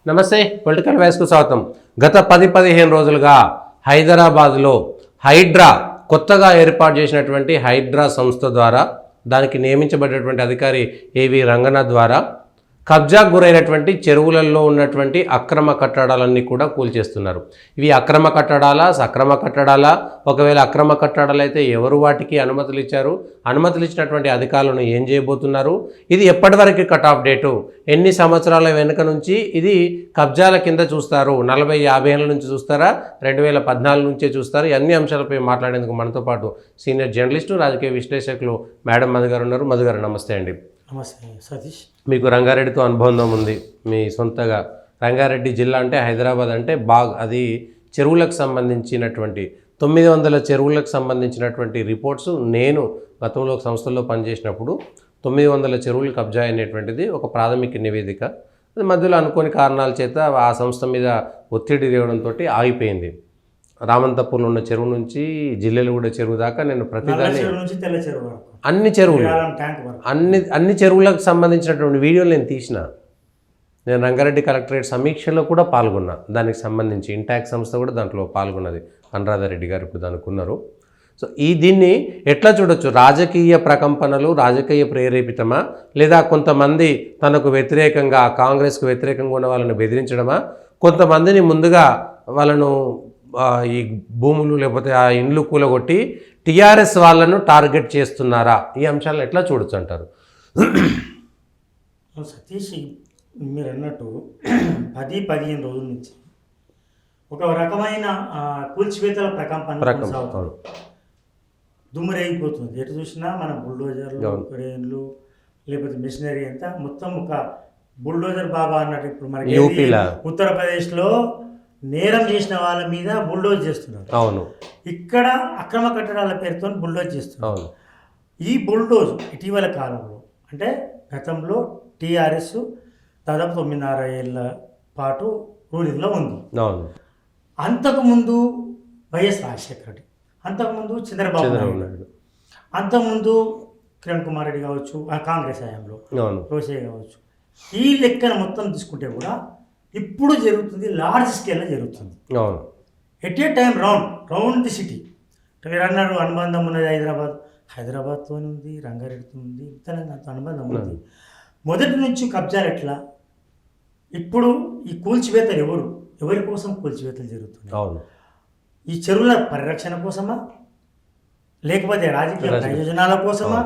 నమస్తే, పొలిటికల్ వాయిస్కు స్వాగతం. గత 10-15 రోజులుగా హైదరాబాద్లో హైడ్రా కొత్తగా ఏర్పాటు చేసినటువంటి హైడ్రా సంస్థ ద్వారా దానికి నియమించబడినటువంటి అధికారి ఏవి రంగనాథ్ ద్వారా కబ్జాకు గురైనటువంటి చెరువులలో ఉన్నటువంటి అక్రమ కట్టడాలన్నీ కూడా కూల్చేస్తున్నారు. ఇవి అక్రమ కట్టడాలా, సక్రమ కట్టడాలా? ఒకవేళ అక్రమ కట్టడాలు అయితే ఎవరు వాటికి అనుమతులు ఇచ్చారు? అనుమతులు ఇచ్చినటువంటి అధికారులను ఏం చేయబోతున్నారు? ఇది ఎప్పటివరకు కట్ ఆఫ్ డేటు? ఎన్ని సంవత్సరాల వెనుక నుంచి ఇది కబ్జాల కింద చూస్తారు? 40-50 ఏళ్ళ నుంచి చూస్తారా? 2014 నుంచే చూస్తారు? అన్ని అంశాలపై మాట్లాడేందుకు మనతో పాటు సీనియర్ జర్నలిస్టు, రాజకీయ విశ్లేషకులు మేడం మధు గారు ఉన్నారు. మధు గారు నమస్తే అండి. నమస్తే సతీష్. మీకు రంగారెడ్డితో అనుబంధం ఉంది, మీ సొంతగా. రంగారెడ్డి జిల్లా అంటే హైదరాబాద్ అంటే అది చెరువులకు సంబంధించినటువంటి 900 చెరువులకు సంబంధించినటువంటి రిపోర్ట్స్ నేను గతంలో ఒక సంస్థల్లో పనిచేసినప్పుడు 900 చెరువులు కబ్జా అయినటువంటిది ఒక ప్రాథమిక నివేదిక. అది మధ్యలో అనుకోని కారణాల చేత ఆ సంస్థ మీద ఒత్తిడి తేవడంతో ఆగిపోయింది. రామంతపూర్లో ఉన్న చెరువు నుంచి జిల్లెలగూడ చెరువు దాకా నేను ప్రతిదాన్ని అన్ని చెరువులు అన్ని చెరువులకు సంబంధించినటువంటి వీడియోలు నేను తీసిన. నేను రంగారెడ్డి కలెక్టరేట్ సమీక్షలో కూడా పాల్గొన్నా. దానికి సంబంధించి ఇంటాక్ సంస్థ కూడా దాంట్లో పాల్గొన్నది. అనురాధారెడ్డి గారు ఇప్పుడు దానికి ఉన్నారు. సో దీన్ని ఎట్లా చూడొచ్చు? రాజకీయ ప్రకంపనలు, రాజకీయ ప్రేరేపితమా, లేదా కొంతమంది తనకు వ్యతిరేకంగా, కాంగ్రెస్కు వ్యతిరేకంగా ఉన్న వాళ్ళని బెదిరించడమా, కొంతమందిని ముందుగా వాళ్ళను ఈ భూములు లేకపోతే ఆ ఇండ్లు కూలగొట్టి టీఆర్ఎస్ వాళ్ళను టార్గెట్ చేస్తున్నారా? ఈ అంశాలను ఎట్లా చూడొచ్చు అంటారు? సతీష్, మీరు అన్నట్టు 10-15 రోజుల నుంచి ఒక రకమైన కూల్చివేతల ప్రకంపన దుమ్మురేగిపోతుంది. ఎటు చూసినా మన బుల్డోజర్లు, క్రేన్లు, లేకపోతే మిషనరీ అంతా మొత్తం ఒక బుల్డోజర్ బాబా అన్నట్టు. ఇప్పుడు మనకి ఉత్తరప్రదేశ్లో నేరం చేసిన వాళ్ళ మీద బుల్డోజ్ చేస్తున్నారు. అవును. ఇక్కడ అక్రమ కట్టడాల పేరుతో బుల్డోజ్ చేస్తున్నారు. ఈ బుల్డోజ్ ఇటీవల కాలంలో, అంటే గతంలో టీఆర్ఎస్ దాదాపు 9.5 ఏళ్ళ పాటు రూలింగ్లో ఉంది. అంతకుముందు వైఎస్ రాజశేఖర రెడ్డి, అంతకుముందు చంద్రబాబు నాయుడు, అంతకుముందు కిరణ్ కుమార్ రెడ్డి కావచ్చు, కాంగ్రెస్ హయాంలో రోసయ్య కావచ్చు. ఈ లెక్కన మొత్తం తీసుకుంటే కూడా ఇప్పుడు జరుగుతుంది, లార్జ్ స్కేల్లో జరుగుతుంది. At a time round the city. మీరు అన్నారు అనుబంధం ఉన్నది హైదరాబాద్తో ఉంది, రంగారెడ్డితో ఉంది, తెలంగాణతో అనుబంధం ఉంది. మొదటి నుంచి కబ్జాలు ఎట్లా? ఇప్పుడు ఈ కూల్చివేతలు ఎవరి కోసం కూల్చివేతలు జరుగుతున్నాయి? ఈ చెరువుల పరిరక్షణ కోసమా, లేకపోతే రాజకీయ ప్రయోజనాల కోసమా,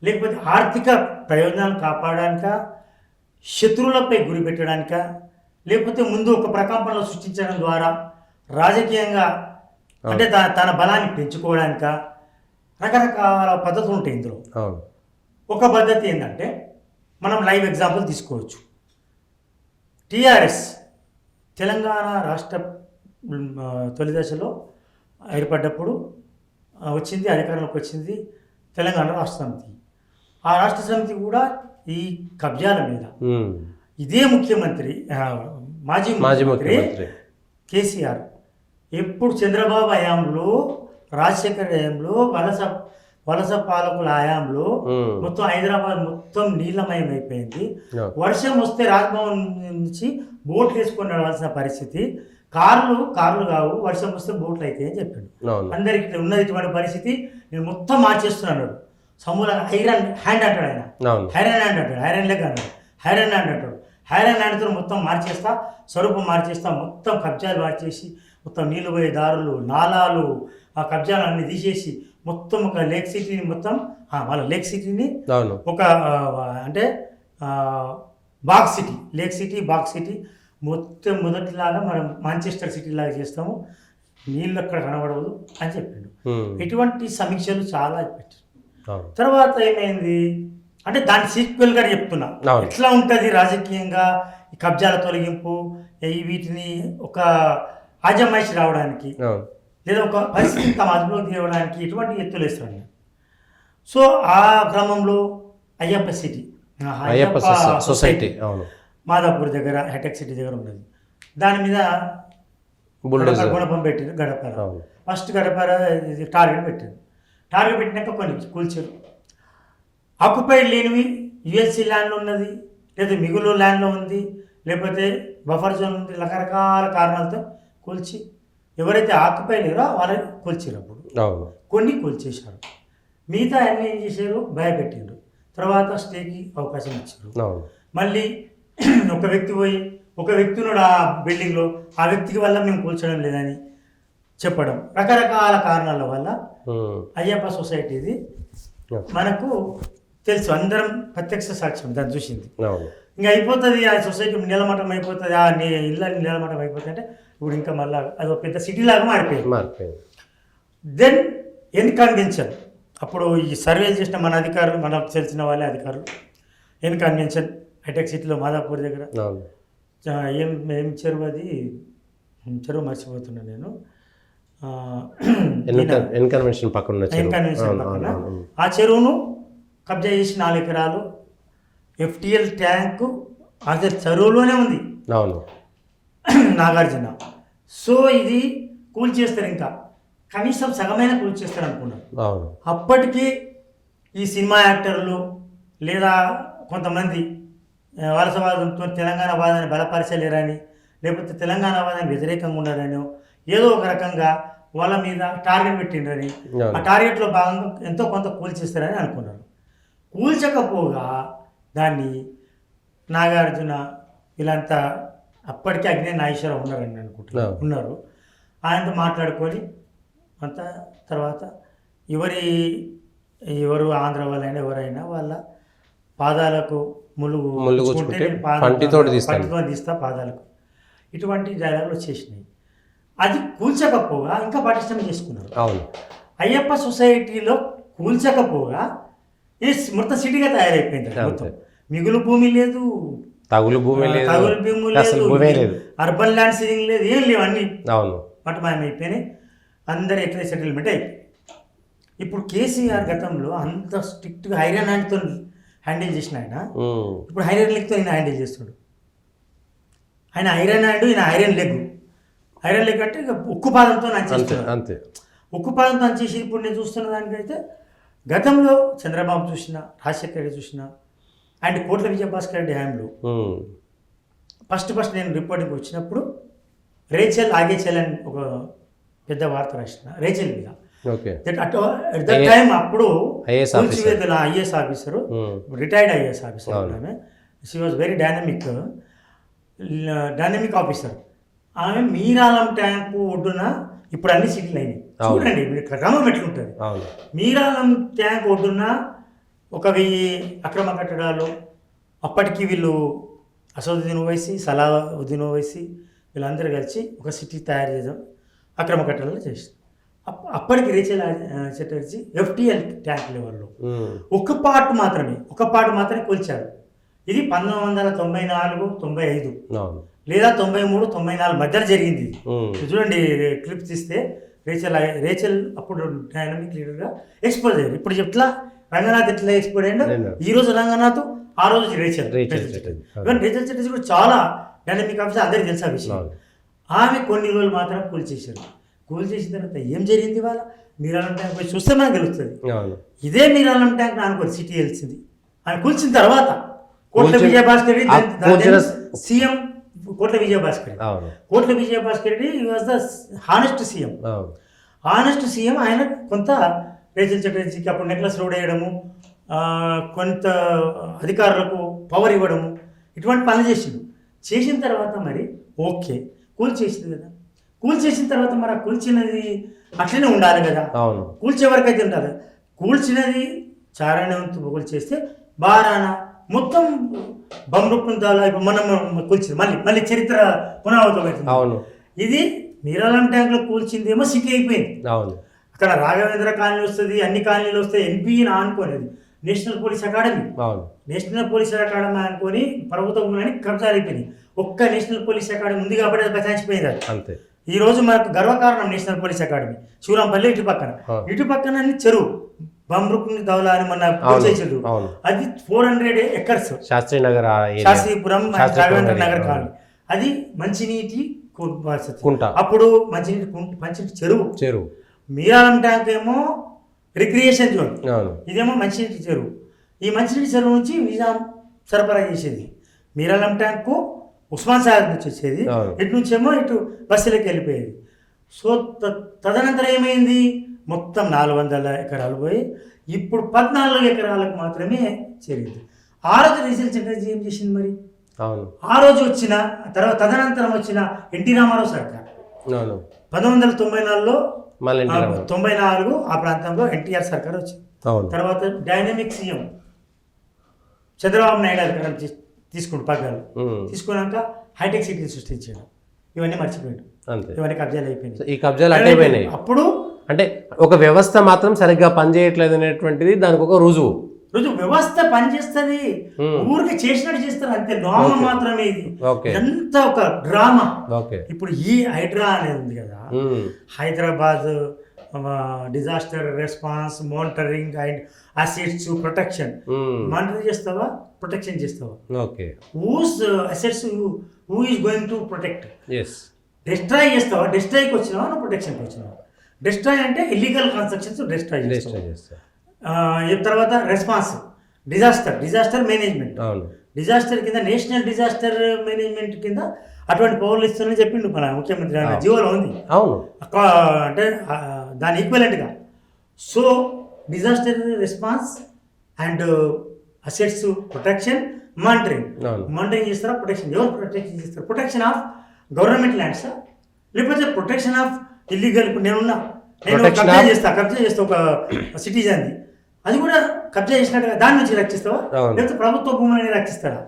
లేకపోతే ఆర్థిక ప్రయోజనాలు కాపాడడానికా, శత్రువులపై గురి పెట్టడానికా, లేకపోతే ముందు ఒక ప్రకంపనలు సృష్టించడం ద్వారా రాజకీయంగా అంటే తన బలాన్ని పెంచుకోవడానిక? రకరకాల పద్ధతులు ఉంటాయి ఇందులో. ఒక పద్ధతి ఏంటంటే, మనం లైవ్ ఎగ్జాంపుల్ తీసుకోవచ్చు. టీఆర్ఎస్ తెలంగాణ రాష్ట్ర తొలి దశలో ఏర్పడ్డప్పుడు వచ్చింది, అధికారంలోకి వచ్చింది తెలంగాణ రాష్ట్ర సమితి. ఆ రాష్ట్ర సమితి కూడా ఈ కబ్జాల మీద ఇదే ముఖ్యమంత్రి, మాజీ ముఖ్యమంత్రి కేసీఆర్ ఎప్పుడు చంద్రబాబు హయాంలో, రాజశేఖర హయాంలో, వలస పాలకుల హయాంలో మొత్తం హైదరాబాద్ మొత్తం నీళ్ళమయం అయిపోయింది. వర్షం వస్తే రాజ్భవన్ నుంచి బోట్లు వేసుకొని నడవాల్సిన పరిస్థితి. కార్లు కావు, వర్షం వస్తే బోట్లు అయితే అని చెప్పాడు. అందరికి ఉన్నది ఇటువంటి పరిస్థితి. నేను మొత్తం మార్చేస్తున్నాను. సమూల ఐరన్ హ్యాండ్ అంటాడు ఆయన, ఐరన్ హ్యాండ్ అంటాడు, ఐరన్ లెగ్ అంటాడు, ఐరన్ హ్యాండ్ అంటాడు. ఐరన్ హ్యాండ్తో మొత్తం మార్చేస్తా, స్వరూపం మార్చేస్తా, మొత్తం కబ్జాలు మార్చేసి, మొత్తం నీళ్ళు పోయే దారులు, నాలాలు, ఆ కబ్జాలు అన్ని తీసేసి మొత్తం ఒక లేక్ సిటీని మొత్తం వాళ్ళ లేక్ సిటీని ఒక అంటే box city, lake city, box city మొత్తం మొదటిలాగా మనం మాంచెస్టర్ సిటీ లాగా చేస్తాము, నీళ్ళు అక్కడ కనబడవదు అని చెప్పిండు. ఇటువంటి సమీక్షలు చాలా పెట్టారు. తర్వాత ఏమైంది అంటే దాని సీక్వెల్గా చెప్తున్నా, ఎట్లా ఉంటుంది రాజకీయంగా ఈ కబ్జాల తొలగింపు, వీటిని ఒక ఆజమాయిషి రావడానికి, లేదా ఒక పరిస్థితిని తమ అదుపులోకి తీయడానికి ఎటువంటి ఎత్తులు వేస్తాడు. సో ఆ క్రమంలో అయ్యప్ప సిటీ, అయ్యప్ప సొసైటీ మాదాపూర్ దగ్గర, హైటెక్ సిటీ దగ్గర ఉన్నది. దాని మీద గుణపం పెట్టారు. గడపర ఫస్ట్ గడపర టార్గెట్ పెట్టారు. టార్గెట్ పెట్టినాక కొన్ని కూల్చారు. ఆక్యుపైడ్ లేనివి యుఎస్సీ ల్యాండ్లో ఉన్నది, లేదా మిగులు ల్యాండ్లో ఉంది, లేకపోతే బఫర్ జోన్ ఉంది, రకరకాల కారణాలతో కూల్చి ఎవరైతే ఆక్యుపై లేరో వాళ్ళని కూల్చారు. అప్పుడు అవును. కొన్ని కూల్చేశారు, మిగతా అన్నీ ఏం చేశారు, భయపెట్టారు. తర్వాత స్టేకి అవకాశం ఇచ్చారు. అవును. మళ్ళీ ఒక వ్యక్తి పోయి ఒక వ్యక్తి ఉన్నాడు ఆ బిల్డింగ్లో, ఆ వ్యక్తికి వల్ల మేము కూల్చడం లేదని చెప్పడం, రకరకాల కారణాల వల్ల అయ్యప్ప సొసైటీది మనకు తెలుసు, అందరం ప్రత్యక్ష సాక్ష్యం దాన్ని చూసింది. ఇంకా అయిపోతుంది ఆ సొసైటీ నిలమట్టం అయిపోతుంది, ఆ ఇళ్ళ నిలమట్టం అయిపోతుంది అంటే ఇప్పుడు ఇంకా మళ్ళీ అది ఒక పెద్ద సిటీ లాగా మారిపోయింది. దెన్ ఎన్ కన్వెన్షన్, అప్పుడు ఈ సర్వేలు చేసిన మన అధికారులు, మనకు తెలిసిన వాళ్ళే అధికారులు, ఎన్ కన్వెన్షన్ హైటెక్ సిటీలో మాదాపూర్ దగ్గర ఏం చెరువు, అది చెరువు మర్చిపోతున్నా నేను, కన్వెన్షన్ పక్కన ఆ చెరువును కబ్జా చేసి 4 ఎకరాలు FTL ట్యాంకు అదే చెరువులోనే ఉంది. అవును. నాగార్జున. సో ఇది కూల్చేస్తారు, ఇంకా కనీసం సగమైన కూల్చేస్తారు అనుకున్నాను. అప్పటికి ఈ సినిమా యాక్టర్లు లేదా కొంతమంది వలసవాదంతో తెలంగాణ వాదాన్ని బలపరచలేరని, లేకపోతే తెలంగాణ వాదానికి వ్యతిరేకంగా ఉన్నారని, ఏదో ఒక రకంగా వాళ్ళ మీద టార్గెట్ పెట్టిండ్రని, ఆ టార్గెట్లో భాగంగా ఎంతో కొంత కూల్చేస్తారని అనుకున్నారు. కూల్చకపోగా దాన్ని నాగార్జున వీళ్ళంతా అప్పటికే అగ్ని నాగేశ్వరరావు ఉన్నారని అనుకుంటున్నారు, ఉన్నారు. ఆయనతో మాట్లాడుకొని అంతా తర్వాత ఎవరు ఆంధ్ర వాళ్ళైనా ఎవరైనా వాళ్ళ పాదాలకు ములుగు పంటితో తీస్తా పాదాలకు, ఇటువంటి డైలాగులు వచ్చేసినాయి. అది కూల్చకపోగా ఇంకా పటిష్టం చేసుకున్నారు. అవును. అయ్యప్ప సొసైటీలో కూల్చకపోగా మొత్తం సిటీగా తయారైపోయింది. మొత్తం మిగులు భూమి లేదు, తగులు భూమి లేదు, అర్బన్ ల్యాండ్ సీలింగ్ లేదు, ఏం లేవు, అన్ని మటమాయమైపోయినాయి. అందరు ఎట్లా సెటిల్మెంట్ అయిపోయి. ఇప్పుడు కేసీఆర్ గతంలో అంత స్ట్రిక్ట్గా ఐరన్ హ్యాండ్తో హ్యాండిల్ చేసిన ఆయన ఇప్పుడు ఐరన్ లెగ్తో ఈయన హ్యాండిల్ చేస్తాడు. ఆయన ఐరన్ హ్యాండ్, ఈయన ఐరన్ లెగ్. ఐరన్ లెగ్ అంటే ఇక ఉక్కు పాదంతో అంతే. ఉక్కు పాదంతో అంచేసి ఇప్పుడు నేను చూస్తున్న దానికైతే గతంలో చంద్రబాబు చూసినా, రాజశేఖర్ రెడ్డి చూసినా, అండ్ కోట్ల విజయభాస్కర్ రెడ్డి హ్యాండ్లు ఫస్ట్ నేను రిపోర్టింగ్ వచ్చినప్పుడు రేచల్ ఆగేచల్ అని ఒక పెద్ద వార్త రాసిన రేచల్ మీద. అట్ ద టైం అప్పుడు IAS officer, retired IAS officer ఆమె, she was very dynamic officer. ఆమె మీరాలం ట్యాంకు ఒడ్డున ఇప్పుడు అన్ని సిటీలు అయినాయి. చూడండి క్రమం ఎట్లుంటుంది. మీరాలం ట్యాంక్ ఒడ్డున 1000 అక్రమ కట్టడాలు, అప్పటికి వీళ్ళు అసదుద్దీన్ ఓవైసీ, సలావుద్దీన్ ఓవైసీ వీళ్ళందరూ కలిసి ఒక సిటీ తయారు చేద్దాం, అక్రమ కట్టడాలు చేస్తారు. అప్పటికి రేచల్ చటర్జీ FTL ట్యాంక్ లెవెల్లో ఒక పార్ట్ మాత్రమే కూల్చారు. ఇది 1994, 95 లేదా 93, 94 మధ్యలో జరిగింది. చూడండి క్లిప్ తీస్తే రేచల్ అప్పుడు డైనమిక్ లీడర్గా ఎక్స్పోజ్ అయ్యారు. ఇప్పుడు ఎట్లా రంగనాథ్ ఎట్లా ఎక్స్పోజ్ అయ్యాడు, ఈ రోజు రంగనాథ్, ఆ రోజు రేచల్ చటర్జీ కూడా చాలా డైనమిక్ ఆఫీసర్, అందరికీ తెలిసిన విషయం. ఆమె కొన్ని రోజులు మాత్రం కూల్చేశారు. కూల్చేసిన తర్వాత ఏం జరిగింది, వాళ్ళ మీరాలం ట్యాంక్ పోయి చూస్తే మనకు తెలుస్తుంది. ఇదే మీరాలం ట్యాంక్ అనుకోరు సిటీ వెళ్తుంది. ఆమె కూల్చిన తర్వాత కోట్ల విజయభాస్కర్ రెడ్డి సీఎం, కోట్ల Vijayabhaskar Reddy was the honest CM. ఆయన కొంత రేచల్ చటర్జీకి అప్పుడు నెక్లెస్ రోడ్ వేయడము, కొంత అధికారులకు పవర్ ఇవ్వడము, ఇటువంటి పనులు చేసిన తర్వాత మరి ఓకే కూల్చేసింది కదా, కూల్చేసిన తర్వాత మరి ఆ కూల్చినది అట్లనే ఉండాలి కదా, కూల్చే వరకు అయితే ఉండాలి. కూల్చినది చారణవంతు కూల్చేస్తే బారాన మొత్తం బొమ్మరుకుందాలా ఇప్పుడు మనం కూల్చింది మళ్ళీ చరిత్ర పునరావృతమవుతుంది. ఇది మీరాలం ట్యాంక్లో కూల్చిందేమో సిటీ అయిపోయింది. అక్కడ రాఘవేంద్ర కాలనీ వస్తుంది, అన్ని కాలనీలు వస్తాయి. ఎన్పీని అనుకోలేదు నేషనల్ పోలీస్ అకాడమీ అనుకొని ప్రభుత్వం కబ్జాలు అయిపోయింది. ఒక్క నేషనల్ పోలీస్ అకాడమీ ఉంది కాబట్టి అది బచాయించిపోయింది. అంతే. ఈ రోజు మనకు గర్వకారణం నేషనల్ పోలీస్ అకాడమీ శివరాంపల్లి ఇటు పక్కన చెరువు బమ్రుకుని దౌలా అని మొన్న చేసాడు. అది 400 ఎకర్స్ శాస్త్రీపురం రాఘవేంద్ర నగర్ కాలనీ. అది మంచినీటి అప్పుడు మంచినీటి చెరువు. మీరాలం ట్యాంక్ ఏమో రిక్రియేషన్ జోన్, ఇదేమో మంచినీటి చెరువు. ఈ మంచినీటి చెరువు నుంచి నిజాం సరఫరా చేసేది. మీరాలం ట్యాంకు ఉస్మాన్ సాగర్ నుంచి వచ్చేది, అవును. ఇటు నుంచేమో ఇటు బస్సులోకి వెళ్ళిపోయేది. సో తదనంతరం ఏమైంది, మొత్తం 400 ఎకరాలు పోయి ఇప్పుడు 14 ఎకరాలకు మాత్రమే చేరింది. ఆ రోజు రీసెర్చ్ సెంటర్ ఏం చేసింది మరి, అవును ఆ రోజు వచ్చిన తర్వాత తదనంతరం వచ్చిన ఎన్టీ రామారావు సర్కార్ అవును 1994లో మళ్ళీ 94 ఆ ప్రాంతంలో ఎన్టీఆర్ సర్కార్ వచ్చింది. అవును తర్వాత డైనమిక్ సీఎం చంద్రబాబు నాయుడు అధికారం తీసుకుంటూ పగ్గాలు తీసుకున్నాక హైటెక్ సిటీని సృష్టించాడు. ఇవన్నీ మర్చిపోయాడు, అంతే. ఇవన్నీ కబ్జాలు అయిపోయినాయి. ఈ కబ్జాలు అటే పోయినాయి. అప్పుడు అంటే ఒక వ్యవస్థ మాత్రం సరిగ్గా పనిచేయట్లేదు అనేటువంటిది దానికి ఒక రుజువు. వ్యవస్థ పనిచేస్తుంది, ఊరికి చేసినట్టు చేస్తారు అంతే. డ్రామా మాత్రమే ఇది, ఎంత ఒక డ్రామా. ఇప్పుడు ఈ హైడ్రా అనేది ఉంది కదా, Hyderabad disaster response monitoring and assets protection. Monitor చేస్తావా, ప్రొటెక్షన్ చేస్తావా? Whose assets who is going to protect? Destroy చేస్తావా? డిస్ట్రాయ్కి వచ్చినావా, నువ్వు ప్రొటెక్షన్కి వచ్చినావా? డిస్ట్రాయ్ అంటే ఇల్లీగల్ కన్స్ట్రక్షన్స్ డిస్ట్రాయ్ చేస్తావా. తర్వాత రెస్పాన్స్ డిజాస్టర్ మేనేజ్మెంట్. డిజాస్టర్ కింద నేషనల్ డిజాస్టర్ మేనేజ్మెంట్ కింద అటువంటి పవర్లు ఇస్తానని చెప్పిండు మన ముఖ్యమంత్రి, ఆయన జీవోలో ఉంది. అంటే దాని ఈక్వలెంట్గా. So disaster response and assets protection, monitoring చేస్తారా? ప్రొటెక్షన్ ఎవరు ప్రొటెక్షన్ చేస్తారు? ప్రొటెక్షన్ ఆఫ్ గవర్నమెంట్ ల్యాండ్సా, లేకపోతే ప్రొటెక్షన్ ఆఫ్ ఇల్లీగల్? ఇప్పుడు నేను కబ్జా చేస్తా ఒక సిటిజన్ది, అది కూడా కబ్జా చేసినట్టుగా దాని నుంచి రక్షిస్తావా, లేకపోతే ప్రభుత్వ భూములని రక్షిస్తారా?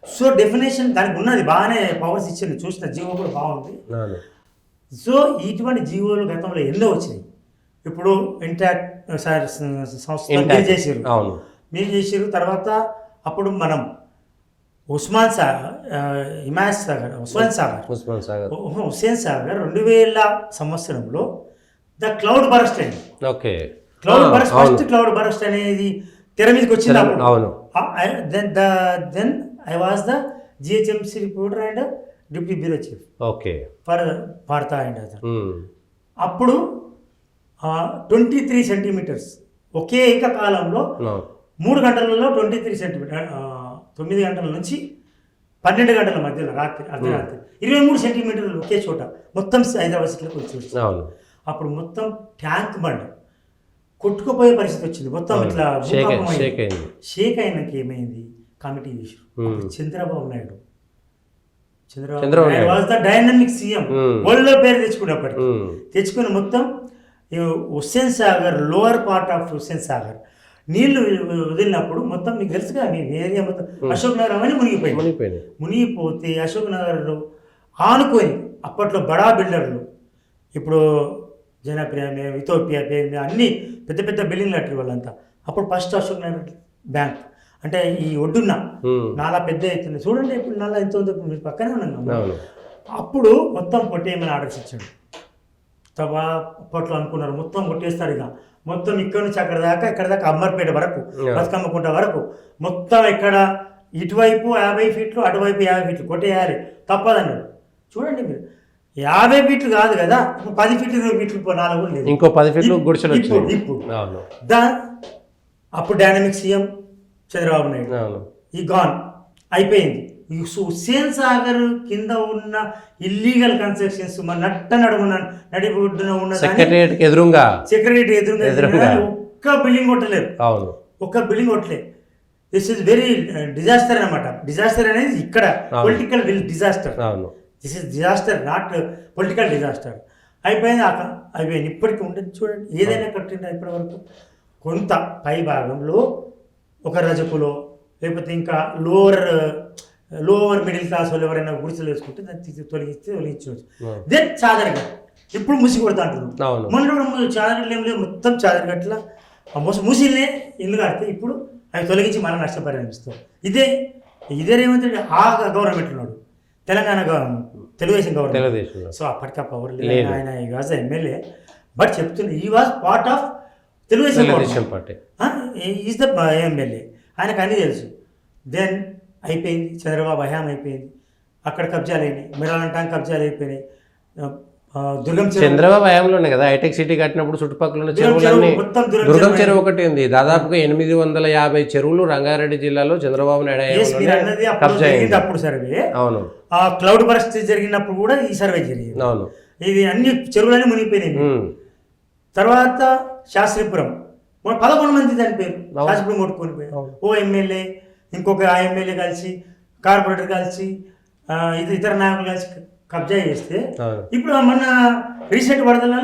సో డెఫినేషన్ దానికి ఉన్నది, బాగానే పవర్స్ ఇచ్చింది, చూసిన జీవో కూడా బాగుంది. సో ఇటువంటి జీవోలు గతంలో ఎన్నో వచ్చినాయి. ఇప్పుడు ఇంటాక్ట్ సంస్థ మీరు చేసారు. తర్వాత అప్పుడు మనం హుస్సేన్ సాగర్ 2000 సంవత్సరంలో ద క్లౌడ్ బరస్ట్ అయింది. ఫస్ట్ క్లౌడ్ బరస్ట్ అనేది తెర మీదకి వచ్చింది. Then I was the GHMC reporter and deputy bureau chief for Vaartha and other. అప్పుడు 23 సెంటీమీటర్స్ ఒకే ఏకకాలంలో 3 గంటలలో 23 సెంటీమీటర్, 9 గంటల నుంచి 12 గంటల మధ్యలో అర్ధరాత్రి 23 సెంటీమీటర్లు ఒకే చోట మొత్తం హైదరాబాద్ సిటీలోకి వచ్చి, అప్పుడు మొత్తం ట్యాంక్ బండ్ కొట్టుకుపోయే పరిస్థితి వచ్చింది. మొత్తం ఇట్లా షేక్ అయినాక ఏమైంది, కమిటీ చేశారు. Chandrababu Naidu was the dynamic CM, world లో పేరు తెచ్చుకున్నప్పటికీ తెచ్చుకుని మొత్తం Hussain Sagar lower part of Hussain Sagar నీళ్లు వదిలినప్పుడు మొత్తం మీకు తెలుసుగా మీ ఏరియా మొత్తం అశోక్ నగర్ అవన్నీ మునిగిపోతే అశోక్ నగర్లో ఆనుకొని అప్పట్లో బడా బిల్డర్లు, ఇప్పుడు జనప్రియ ఇథోపియా పేరు అన్ని పెద్ద పెద్ద బిల్డింగ్లు కట్టారు వాళ్ళంతా. అప్పుడు ఫస్ట్ అశోక్ నగర్ బ్యాంక్ అంటే ఈ ఒడ్డున్న నాలా పెద్ద అవుతుంది చూడండి, ఇప్పుడు నాలా ఎంత ఉందో మీరు పక్కనే ఉన్నాం. అప్పుడు మొత్తం కొట్టేయమని ఆర్డర్స్ ఇచ్చాడు. అప్పట్లో అనుకున్నారు మొత్తం కొట్టేస్తారు, ఇక మొత్తం ఇక్కడ నుంచి అక్కడ దాకా అమ్మర్పేట వరకు, బతుకమ్మకుంట వరకు మొత్తం ఇక్కడ ఇటువైపు 50 ఫీట్లు అటువైపు 50 ఫీట్లు కొట్టేయాలి తప్పదన్నాడు. చూడండి మీరు 50 ఫీట్లు కాదు కదా, 10 ఫీట్లు 20 ఫీట్లు 4 లేదు, ఇంకో 10 ఫీట్లు ఇప్పుడు అప్పుడు డైనమిక్ సీఎం చంద్రబాబు నాయుడు ఈ గాన్ అయిపోయింది. హుస్సేన్ సాగర్ కింద ఉన్న ఇల్లీగల్ కన్స్ట్రక్షన్స్ మన నడిబొడ్డున ఉన్న సెక్రటరియట్ ఎదురుగా ఒక్క బిల్డింగ్ కొట్టలేరు, ఒక్క బిల్డింగ్ కొట్టలేదు. దిస్ ఇస్ వెరీ డిజాస్టర్ అనమాట. డిజాస్టర్ అనేది ఇక్కడ political disaster, this is disaster not political disaster. అయిపోయింది ఇప్పటికీ ఉంటుంది. చూడండి ఏదైనా కట్టిందా ఇప్పటి వరకు కొంత పై భాగంలో ఒక రజకులో లేకపోతే ఇంకా లోవర్ మిడిల్ క్లాస్ వాళ్ళు ఎవరైనా గుడిసెలు వేసుకుంటే దాన్ని తొలగించవచ్చు. దెన్ చాదరగట్ట ఇప్పుడు ముసి కొడతా అంటున్నాం. మొన్న కూడా చాదరగట్లు ఏం లేవు, మొత్తం చాదరగట్ల మూసిల్నే ఇల్లు కడితే ఇప్పుడు అవి తొలగించి మళ్ళీ నష్టపరిహారం ఇస్తాం. ఇదే రేవంత్ రెడ్డి ఆ గవర్నమెంట్ ఉన్నాడు, తెలంగాణ తెలుగుదేశం గవర్నమెంట్. సో అప్పటికా పవర్ లేదు, ఆయన ఈ వాజ్ ఎమ్మెల్యే బట్ చెప్తున్నా he was part of Telugu Desam party, is the MLA, ఆయనకు అన్నీ తెలుసు. దెన్ అయిపోయింది, చంద్రబాబు హయాం అయిపోయింది, అక్కడ కబ్జాలు అయినాయి, మిరాలం ట్యాంక్ కబ్జాలు అయిపోయినాయి, దుర్గం చెరువు చంద్రబాబు హయాంలోనే కదా హైటెక్ సిటీ కట్టినప్పుడు చుట్టుపక్కల ఉన్న దుర్గం చెరువు చెరువులన్నీ మొత్తం దుర్గం చెరువు ఒకటి ఉంది. దాదాపుగా 850 చెరువులు రంగారెడ్డి జిల్లాలో చంద్రబాబు నాయుడు Yes, మీరు హయాంలోనే అన్నది అప్పుడు కబ్జా అయింది. జరిగింది అప్పుడు సర్వే. అవును ఆ క్లౌడ్ బరస్ట్ జరిగినప్పుడు కూడా ఈ సర్వే జరిగింది. అవును ఇది అన్ని చెరువులన్నీ మునిగిపోయినాయి. ఉమ్. తర్వాత శాస్త్రీపురం 11 మంది చనిపోయారు. అవును. శాస్త్రీపురం కొట్టుకొని పోయారు. అవును. ఓ ఎమ్మెల్యే ఇంకొక ఆ ఎమ్మెల్యే కలిసి కార్పొరేటర్ కలిసి ఇతర నాయకులు కలిసి కబ్జా చేస్తే అవును. ఇప్పుడు మొన్న రీసెంట్ వరదల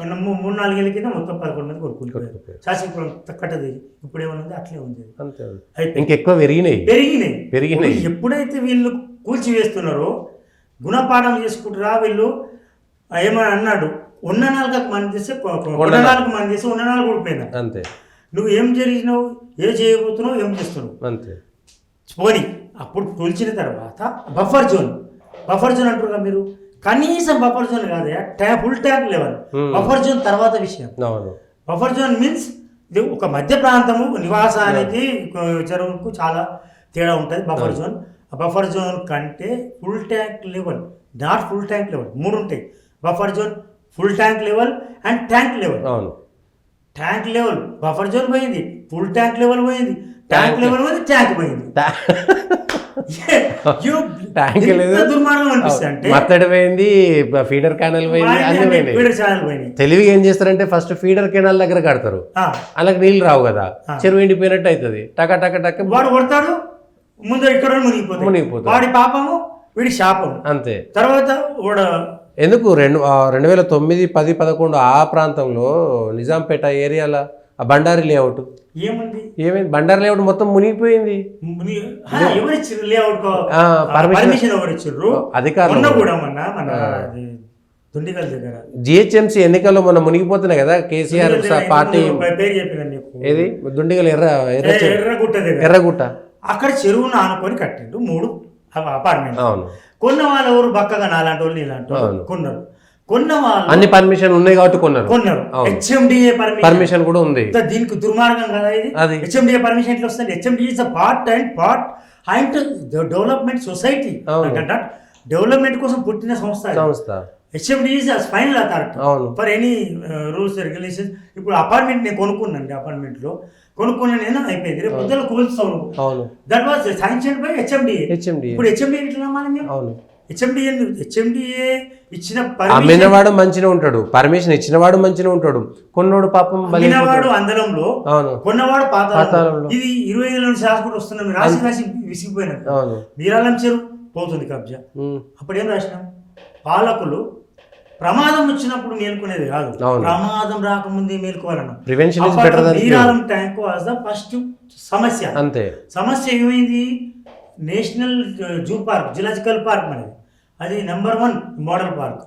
3-4 ఏళ్ళ కింద మొత్తం 11 మంది కొట్టుకుపోయారు. శాస్త్రీపురం కట్టది ఇప్పుడు ఏమన్నది అట్లే ఉంది. అంతే ఉంది. అయితే ఇంకెక్కువ పెరిగినాయి. పెరిగినాయి. ఎప్పుడైతే వీళ్ళు కూల్చివేస్తున్నారో గుణపాఠం చేసుకుంటారా వీళ్ళు. ఏమని అన్నాడు, ఉన్న 4 మంది చేస్తే ఉన్న 4 మంది చేస్తే ఉన్న 4 ఊడిపోయినా. అంతే. నువ్వు ఏం జరిగినావు, ఏ చేయబోతున్నావు, ఏం చేస్తున్నావు అంతే. పోనీ అప్పుడు కూల్చిన తర్వాత బఫర్ జోన్ అంటారు కదా మీరు. కనీసం బఫర్ జోన్ కాదు, full tank level. Buffer zone తర్వాత విషయం. అవును. బఫర్ జోన్ మీన్స్ ఇది ఒక మధ్య ప్రాంతము, నివాసానికి చెరువుకు చాలా తేడా ఉంటుంది. బఫర్ జోన్, బఫర్ జోన్ కంటే full tank level, not full tank level 3 ఉంటాయి. Buffer zone, full tank level and tank level. అవును. ట్యాంక్ లెవెల్ బఫర్ జోన్ పోయింది, ఫుల్ ట్యాంక్ లెవెల్ పోయింది, ట్యాంక్ లెవెల్ పోయింది, ట్యాంక్ పోయింది. ట్యాంక్ లేదు, దుర్మార్గం అనిపిస్తుంది. అంటే మత్తడి పోయింది, ఫీడర్ కెనాల్ పోయింది, అన్ని పోయినాయి. ఫీడర్ ఛానల్ పోయినాయి. తెలివిగా ఏం చేస్తారంటే ఫస్ట్ ఫీడర్ కెనాల్ దగ్గర కడతారు, అలాగే నీళ్ళు రావు కదా, చెరువు ఎండిపోయినట్టు అవుతుంది. టక టక టక వాడు కొడతాడు, ముందు ఇక్కడ మునిగిపోతాడు. వాడి పాపము వీడి శాపము. అంతే. తర్వాత వాడు ఎందుకు 2009, 10, 11 ఆ ప్రాంతంలో నిజాంపేట ఏరియాలో ఆ బండారి లేఅవుట్ ఏముంది, ఏమైంది? బండారి లేఅవుట్ మొత్తం మునిగిపోయింది. ఎవరిచ్చారు లేఅవుట్ పర్మిషన్ ఎవరిచ్చారు? అధికారులు కూడా మన దుండిగల్ దగ్గర జిహెచ్ఎంసీ ఎన్నికల్లో మొన్న మునిగిపోతున్నాయి కదా, కేసీఆర్ పార్టీ పేరు చెప్పిన ఏది దుండిగల్ ఎర్రగుట్ట అక్కడ చెరువును ఆనుకొని కట్టిండు 3 అపార్ట్మెంట్. అవును. కొన్న వాళ్ళు ఎవరు బక్కగా నాలాంటి వాళ్ళు ఇలాంటి వాళ్ళు కొన్నారు. కొన్న వాళ్ళు అన్ని పర్మిషన్ ఉన్నాయి కాబట్టి కొన్నారు. హెచ్ఎండిఏ పర్మిషన్ కూడా ఉంది. దీనికి దుర్మార్గం కదా ఇది. హెచ్ఎండిఏ పర్మిషన్ ఎట్లా వస్తుంది? HMDA is a part and development society. Development కోసం పుట్టిన సంస్థ. HMDA is final authority for any rules regulations. ఇప్పుడు అపార్ట్మెంట్ నేను కొనుక్కున్నాను, అపార్ట్మెంట్లో కొనుక్కున్నా నేను, అయిపోయింది. రేపు పొద్దున కూల్స్తాను. That was sanction by HMDA. ఇప్పుడు హెచ్ఎండిఏ ఎట్లా నమ్మాలి మేము? హెచ్ఎండిఏ ఇచ్చిన అమ్మినవాడు మంచిగా ఉంటాడు, పర్మిషన్ ఇచ్చినవాడు మంచిగా ఉంటాడు, కొన్నోడు పాపం అమ్మినవాడు అందలంలో, కొన్నవాడు పాతాళంలో. ఇది 20 ఏళ్ళ నుంచి రాసుకుంటూ వస్తున్నాం. రాసి విసిగిపోయినట్టు. వీరాలం చెరువు పోతుంది కబ్జా. అప్పుడేం రాసినాం? పాలకులు ప్రమాదం వచ్చినప్పుడు మేల్కొనేది కాదు, ప్రమాదం రాకముందే మేల్కోవాలన్నా. వీరాలం ట్యాంక్ వాజ్ ద ఫస్ట్ సమస్య. అంతే. సమస్య ఏమైంది? National zoo park, zoological park మనది, అది నెంబర్ 1 మోడల్ పార్క్.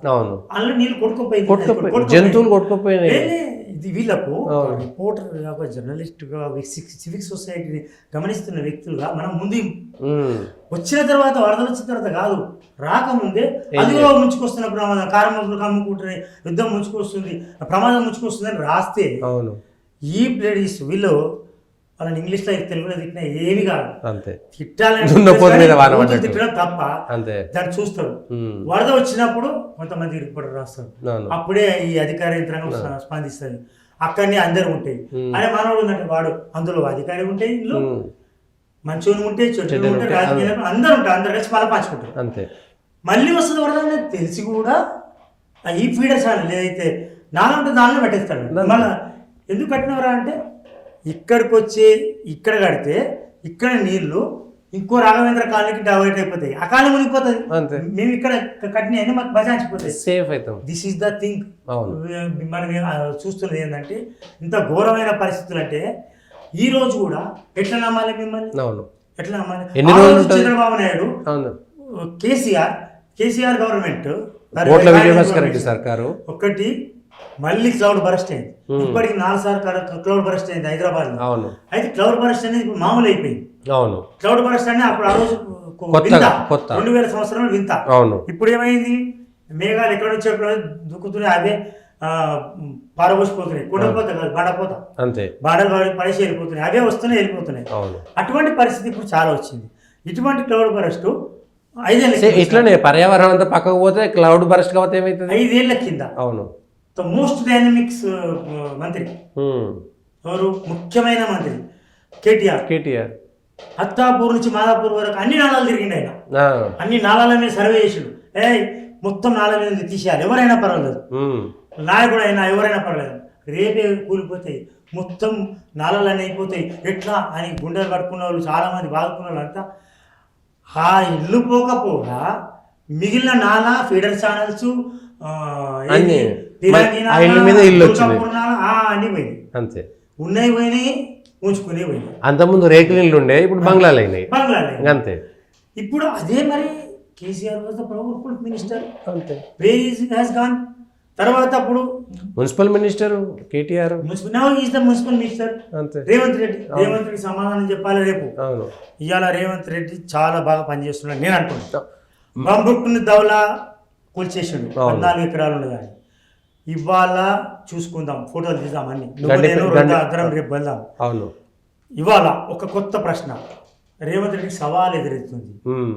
అందులో నీళ్ళు కొట్టుకుపోయింది, జంతువులు కొట్టుకుపోయినాయి. ఇది వీళ్ళకు రిపోర్టర్, జర్నలిస్ట్గా, సివిక్ సొసైటీని గమనిస్తున్న వ్యక్తులుగా మనం ముందు వచ్చిన తర్వాత, వరదలు వచ్చిన తర్వాత కాదు, రాకముందే అదిగో ముంచుకొస్తున్న ప్రమాదం, కారణం కమ్ముకుంటున్నాయి, యుద్ధం ముంచుకొస్తుంది, ప్రమాదం ముంచుకొస్తుంది అని రాస్తే ఈ ప్లేడీస్ వీళ్ళు వాళ్ళని ఇంగ్లీష్లో తెలుగులో తిట్టినా ఏమి కాదు. తిట్టాలని తిట్టడం తప్ప దాన్ని చూస్తారు. వరద వచ్చినప్పుడు కొంతమంది రిపోర్టర్ రాస్తారు, అప్పుడే ఈ అధికార యంత్రాంగం స్పందిస్తుంది. అక్కడనే అందరు ఉంటాయి. అదే మనవాడు ఉందంటే వాడు అందులో అధికారి ఉంటాయి, ఇందులో మంచోని ఉంటే చెడు ఉంటే, రాజకీయాలు అందరు ఉంటారు, అందరు కలిసి మళ్ళీ పంచుకుంటారు. మళ్ళీ వస్తుంది వరద అనేది తెలిసి కూడా ఈ ఫీడర్ ఛానల్ ఏదైతే నాలో ఉంటుంది దానిలో పెట్టేస్తాడు. మళ్ళీ ఎందుకు పెట్టినవరా అంటే, ఇక్కడికి వచ్చి ఇక్కడ కడితే ఇక్కడ నీళ్లు ఇంకో రాఘవేంద్ర కాలనీకి డైవర్ట్ అయిపోతాయి, ఆ కాలం మునిగిపోతుంది. మేము ఇక్కడ కట్టిన మాకు బజాయించిపోతాయి, సేఫ్ అవుతాం. This is the thing. మనం చూస్తున్నది ఏంటంటే, ఇంత ఘోరమైన పరిస్థితులు. అంటే ఈ రోజు కూడా ఎట్లా నమ్మాలి మిమ్మల్ని? ఎట్లా నమ్మాలి? చంద్రబాబు నాయుడు, కేసీఆర్ గవర్నమెంట్, ఒకటి మళ్ళీ క్లౌడ్ బరస్ట్ అయింది. ఇప్పటికి 4 సార్లు క్లౌడ్ బరస్ట్ అయింది హైదరాబాద్ లో. అయితే క్లౌడ్ బరస్ట్ అనేది ఇప్పుడు మామూలు అయిపోయింది. క్లౌడ్ బరస్ట్ అనేది అప్పుడు ఆ రోజు 2000 సంవత్సరంలో వింత. ఇప్పుడు ఏమైంది? మేఘాలు ఎక్కడ నుంచి దుక్కుతున్నాయి, అవే పారబోసిపోతున్నాయి. కుండపోతా కాదు, బాడపోతా, బాడలు పడేసి వెళ్ళిపోతున్నాయి, అవే వస్తున్నాయి వెళ్ళిపోతున్నాయి. అటువంటి పరిస్థితి ఇప్పుడు చాలా వచ్చింది. ఇటువంటి క్లౌడ్ బరస్ట్ 5 ఏళ్ళ ఇట్లనే పర్యావరణం అంతా పక్కకు పోతే క్లౌడ్ బరస్ట్ కాకపోతే ఏమవుతుంది? 5 ఏళ్ళ కింద అవును. ద మోస్ట్ డైనమిక్స్ మంత్రి ఉమ్. ఎవరు? ముఖ్యమైన మంత్రి కేటీఆర్. అత్తాపూర్ నుంచి మాదాపూర్ వరకు అన్ని నాళాలు తిరిగిండు ఆయన. ఆ. అన్ని నాళాల మీద సర్వే చేసిండు. మొత్తం నాళాల మీద తీసేయాలి, ఎవరైనా పర్వాలేదు, ఉమ్. నాయకుడు అయినా ఎవరైనా పర్వాలేదు, రేపే కూలిపోతాయి, మొత్తం నాళాలన్నీ అయిపోతాయి, ఎట్లా అని గుండెలు పట్టుకున్న వాళ్ళు చాలామంది బాదుకున్న వాళ్ళు అంతా ఆ ఇల్లు పోకపోగా మిగిలిన నాలా ఫీడర్ ఛానల్స్ అన్ని ఆ ఇల్లు మీద ఇల్లు వచ్చింది అన్ని పోయినాయి. అంతే. ఉన్నాయి పోయినాయి, ఉంచుకునే పోయినాయి. అంతకుముందు రేకులు ఇల్లు ఉండే, ఇప్పుడు బంగ్లాలు అయినాయి. అంతే. ఇప్పుడు అదే మరి KCR was the powerful minister. అంతే. Where is has gone. తర్వాత అప్పుడు municipal minister KTR, now is the municipal minister అంతే. రేవంత్ రెడ్డికి సమాధానం చెప్పాలి రేపు. అవును. ఇవాళ రేవంత్ రెడ్డి చాలా బాగా పనిచేస్తున్నాడు నేను అనుకుంటా. బంబుట్టుని దౌలా కూల్చేసాడు, 14 ఎకరాలు ఉండదు కానీ. ఇవాళ చూసుకుందాం, ఫోటోలు తీద్దాం, అన్ని అద్దరం రేపు వెళ్దాం. అవును. ఇవాళ ఒక కొత్త ప్రశ్న రేవంత్ రెడ్డికి సవాల్ ఎదురెత్తుంది.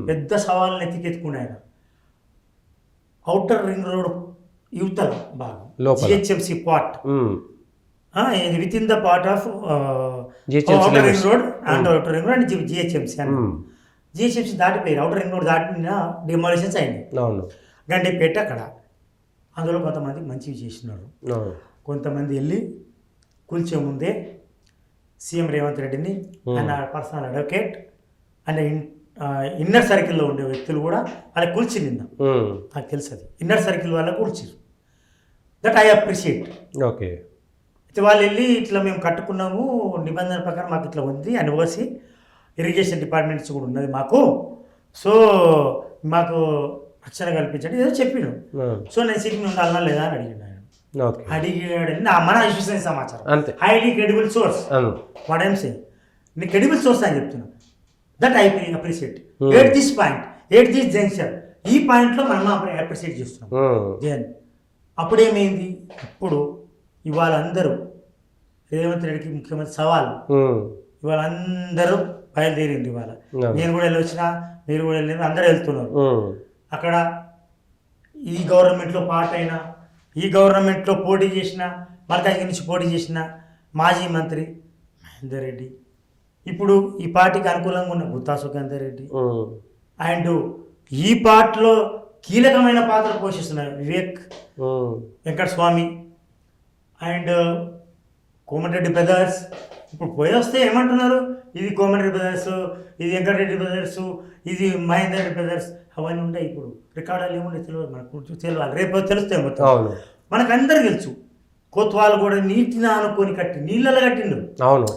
పెద్ద సవాళ్ళని ఎత్తికెత్తుకుని ఆయన ఔటర్ రింగ్ రోడ్ యువతల భాగం GHMC part, with in the part of outer ring road and outer ring road and GHMC అని. జిహెచ్ఎంసి దాటిపోయారు, ఔటర్ రింగ్ రోడ్ దాటిన డిమాలిషన్స్ అయింది. గండిపేట అక్కడ. అందులో కొంతమంది మంచివి చేసినారు, కొంతమంది వెళ్ళి కూల్చే ముందే సీఎం రేవంత్ రెడ్డిని ఆయన పర్సనల్ అడ్వకేట్ అండ్ ఇన్నర్ సర్కిల్లో ఉండే వ్యక్తులు కూడా వాళ్ళకి కూల్చి నిన్న నాకు తెలుసు, అది ఇన్నర్ సర్కిల్ వాళ్ళకి కూల్చారు. That I appreciate. ఓకే. అయితే వాళ్ళు వెళ్ళి ఇట్లా మేము కట్టుకున్నాము నిబంధనల ప్రకారం, మాకు ఇట్లా ఉంది అని ఓసి ఇరిగేషన్ డిపార్ట్మెంట్స్ కూడా ఉన్నది మాకు, సో మాకు రక్షణ కల్పించండి ఏదో చెప్పిను. సో నేను సిటీ ఉండాలన్నా లేదా అని అడిగాడు ఆయన. అడిగాడని మన విశ్వసనీయ సమాచారం, highly credible source. What I'm saying, నీ క్రెడిబుల్ సోర్స్ అని చెప్తున్నా. That I appreciate at this point, at this junction. ఈ పాయింట్లో మనం అప్రిషియేట్ చేస్తున్నాం. జన్ అప్పుడేమైంది, ఇప్పుడు ఇవాళ అందరూ రేవంత్ రెడ్డికి ముఖ్యమంత్రి సవాల్. ఇవాళ అందరూ బయలుదేరింది. ఇవాళ నేను కూడా వెళ్ళి వచ్చినా, మీరు కూడా వెళ్ళిన, అందరూ వెళ్తున్నారు. అక్కడ ఈ గవర్నమెంట్లో పార్ట్ అయినా, ఈ గవర్నమెంట్లో పోటీ చేసిన, మల్కాజ్గిరి నుంచి పోటీ చేసిన మాజీ మంత్రి మహేందర్ రెడ్డి, ఇప్పుడు ఈ పార్టీకి అనుకూలంగా ఉన్న గుత్తా సుఖేందర్ రెడ్డి, అండ్ ఈ పార్టీలో కీలకమైన పాత్ర పోషిస్తున్నారు వివేక్ వెంకటస్వామి అండ్ కోమటిరెడ్డి బ్రదర్స్. ఇప్పుడు పోయి వస్తే ఏమంటున్నారు, ఇది కోమటిరెడ్డి బ్రదర్స్, ఇది వెంకటరెడ్డి బ్రదర్స్, ఇది మహేందర్ రెడ్డి బ్రదర్స్, అవన్నీ ఉంటాయి. ఇప్పుడు రికార్డులు ఏముండే తెలియదు మనకు, తెలియాలి, రేపు తెలుస్తాయి మొత్తం. మనకు అందరు తెలుసు, కోత్వాలు కూడా నీటిని అనుకొని కట్టి నీళ్ళలో కట్టిండు. అవును.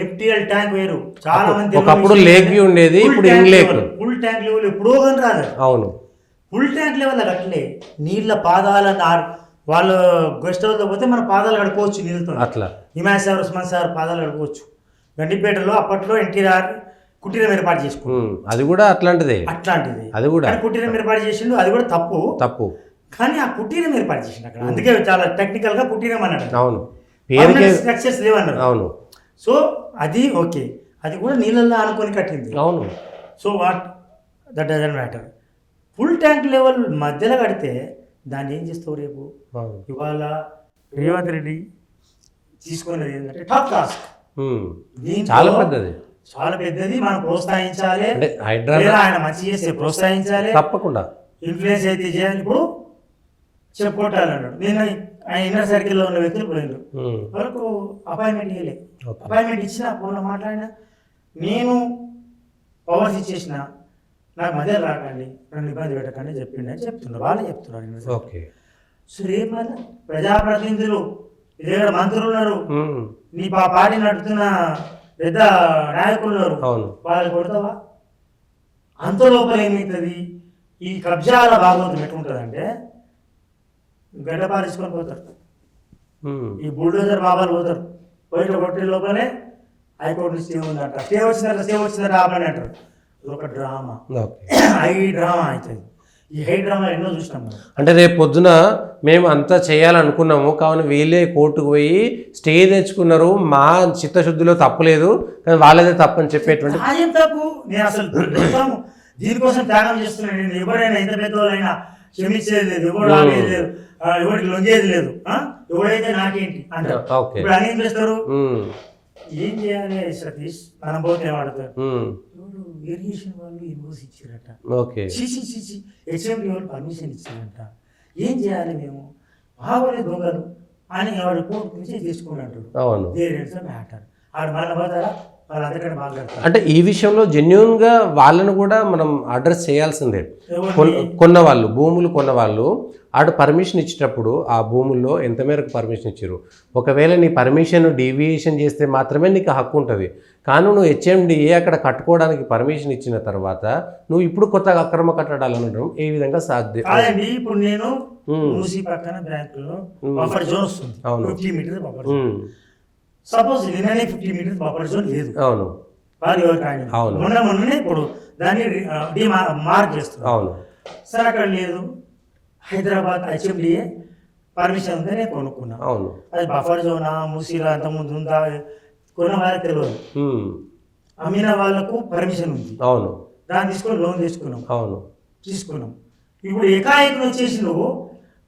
ఎఫ్టీఎల్ ట్యాంక్ వేరు, చాలా మంది ఒకప్పుడు లేక్ వ్యూ ఉండేది, ఇప్పుడు ఫుల్ ట్యాంక్ లెవెల్ ఎప్పుడో కానీ రాదు. అవును. ఫుల్ ట్యాంక్ లెవెల్ కట్టలే, నీళ్ళ పాదాలను వాళ్ళు గెస్ట్ హౌస్లో పోతే మన పాదాలు కడుకోవచ్చు నీళ్ళతో. అట్లా హిమాయత్ సార్, ఉస్మాన్ సార్ పాదాలు కడుకోవచ్చు. గండిపేటలో అప్పట్లో ఎన్టీఆర్ కుటీరం ఏర్పాటు చేసుకున్నాం, అది కూడా అట్లాంటిది. అది కూడా కుటీరం ఏర్పాటు చేసిండు, అది కూడా తప్పు. కానీ ఆ కుటీరం ఏర్పాటు చేసిండు అక్కడ, అందుకే చాలా టెక్నికల్ గా కుటీరం అన్నాడు. అవును. స్ట్రక్చర్స్ లేవన్నాడు. అవును. సో అది ఓకే, అది కూడా నీళ్ళల్లో ఆనుకొని కట్టింది. అవును. So what that doesn't matter. Full tank level మధ్యలో కడితే దాన్ని ఏం చేస్తావు రేపు? ఇవాళ రేవంత్ రెడ్డి తీసుకున్నది ఏంటంటే టాప్ టాస్క్, చాలా పెద్దది. మనం ప్రోత్సహించాలి, ఆయన మంచి చేస్తే ప్రోత్సహించాలి, తప్పకుండా ఇన్ఫ్లుయెన్స్ అయితే చేయాలి. ఇప్పుడు చెప్పుకోవటాలన్నాడు, నేను ఆయన ఇన్నర్ సర్కిల్లో ఉన్న వ్యక్తులు పోయిండు, వాళ్ళకు అపాయింట్మెంట్ ఇవ్వలే. అపాయింట్మెంట్ ఇచ్చిన ఫోన్లో మాట్లాడినా, నేను పవర్స్ ఇచ్చేసిన, నాకు మధ్యలో రాకండి, నన్ను ఇబ్బంది పెట్టకండి చెప్పిండి అని చెప్తున్నారు, వాళ్ళే చెప్తున్నారు. ఓకే. సో రేపు మళ్ళీ ప్రజాప్రతినిధులు, ఇదే మంత్రులు ఉన్నారు, నీ పార్టీ నడుపుతున్న పెద్ద నాయకులు ఉన్నారు, వాళ్ళు కొడతావా? అంత లోపల ఏమవుతుంది, ఈ కబ్జాల భాగవతం ఎట్లుంటుందంటే గడ్డ పారించుకొని పోతారు, ఈ బుల్డోజర్ బాబాలు పోతారు, పోయిన కొట్టే లోపలే హైకోర్టు స్టే ఉందంట, స్టే వచ్చిందంట ఆపని అంటారు. ఒక డ్రామా, హై డ్రామా అవుతుంది. ఈ హై డ్రామా ఎన్నో చూసినాం. అంటే రేపు పొద్దున మేము అంతా చేయాలనుకున్నాము, కావున వీళ్ళే కోర్టుకు పోయి స్టే తెచ్చుకున్నారు, మా చిత్తశుద్ధిలో తప్పులేదు కానీ వాళ్ళదే తప్పు అని చెప్పేటువంటి తప్పు. నేను అసలు దీనికోసం త్యాగం చేస్తున్నాను నేను. ఎవరైనా ఎంత పెద్దవాళ్ళైనా క్షమించేది లేదు, ఎవరు ఆగేది లేదు, ఎవరికి లొంగేది లేదు, ఎవరైతే నాకేంటి అంటారు. ఇప్పుడు అని ఏం చేస్తారు, ఏం చేయాలి సతీష్ మనం పోతే వాడతారు. ఎవరు ఇరిగేషన్ వాళ్ళు ఇన్వోస్ ఇచ్చారట, హెచ్ఎండి వాళ్ళు పర్మిషన్ ఇచ్చారట, ఏం చేయాలి మేము, బాగోలే దొంగలు అని వాడు కోర్టు నుంచి తీసుకుని అంటాడు. మ్యాటర్ ఆడు మళ్ళీ పోతారా, వాళ్ళు అంతకంటే మాట్లాడతారు. అంటే ఈ విషయంలో జెన్యున్గా వాళ్ళను కూడా మనం అడ్రస్ చేయాల్సిందే. కొన్నవాళ్ళు భూములు కొన్నవాళ్ళు ఆడు పర్మిషన్ ఇచ్చేటప్పుడు ఆ భూముల్లో ఎంత మేరకు పర్మిషన్ ఇచ్చారు, ఒకవేళ నీ పర్మిషన్ డీవియేషన్ చేస్తే మాత్రమే నీకు హక్కు ఉంటుంది. కానీ నువ్వు హెచ్ఎండిఏ అక్కడ కట్టుకోవడానికి పర్మిషన్ ఇచ్చిన తర్వాత నువ్వు ఇప్పుడు కొత్తగా అక్రమ కట్టడాలు అనడం ఏ విధంగా సాధ్యం? కాదండి, ఇప్పుడు నేను మూసీ పక్కన బ్యాంకులో బఫర్ జోన్ వస్తుంది, 50 మీటర్స్ బఫర్ జోన్. సపోజ్ నిన్ననే 50 మీటర్స్ బఫర్ జోన్ లేదు. అవును, అవును, మొన్ననే ఇప్పుడు దాన్ని మార్క్ చేస్తుంది. అవును సరే, అక్కడ లేదు, హైదరాబాద్ హెచ్ఎండిఏ పర్మిషన్ ఉందని కొనుక్కున్నా. అవును, అది బఫర్ జోనా మూసీలో అంతకుముందు ఉందా కొన్న వాళ్ళకి తెలియదు, అమ్మిన వాళ్ళకు పర్మిషన్ ఉంది. అవును, దాన్ని తీసుకొని లోన్ తీసుకున్నాం. అవును, తీసుకున్నాం. ఇప్పుడు ఏకాఏకం వచ్చేసి నువ్వు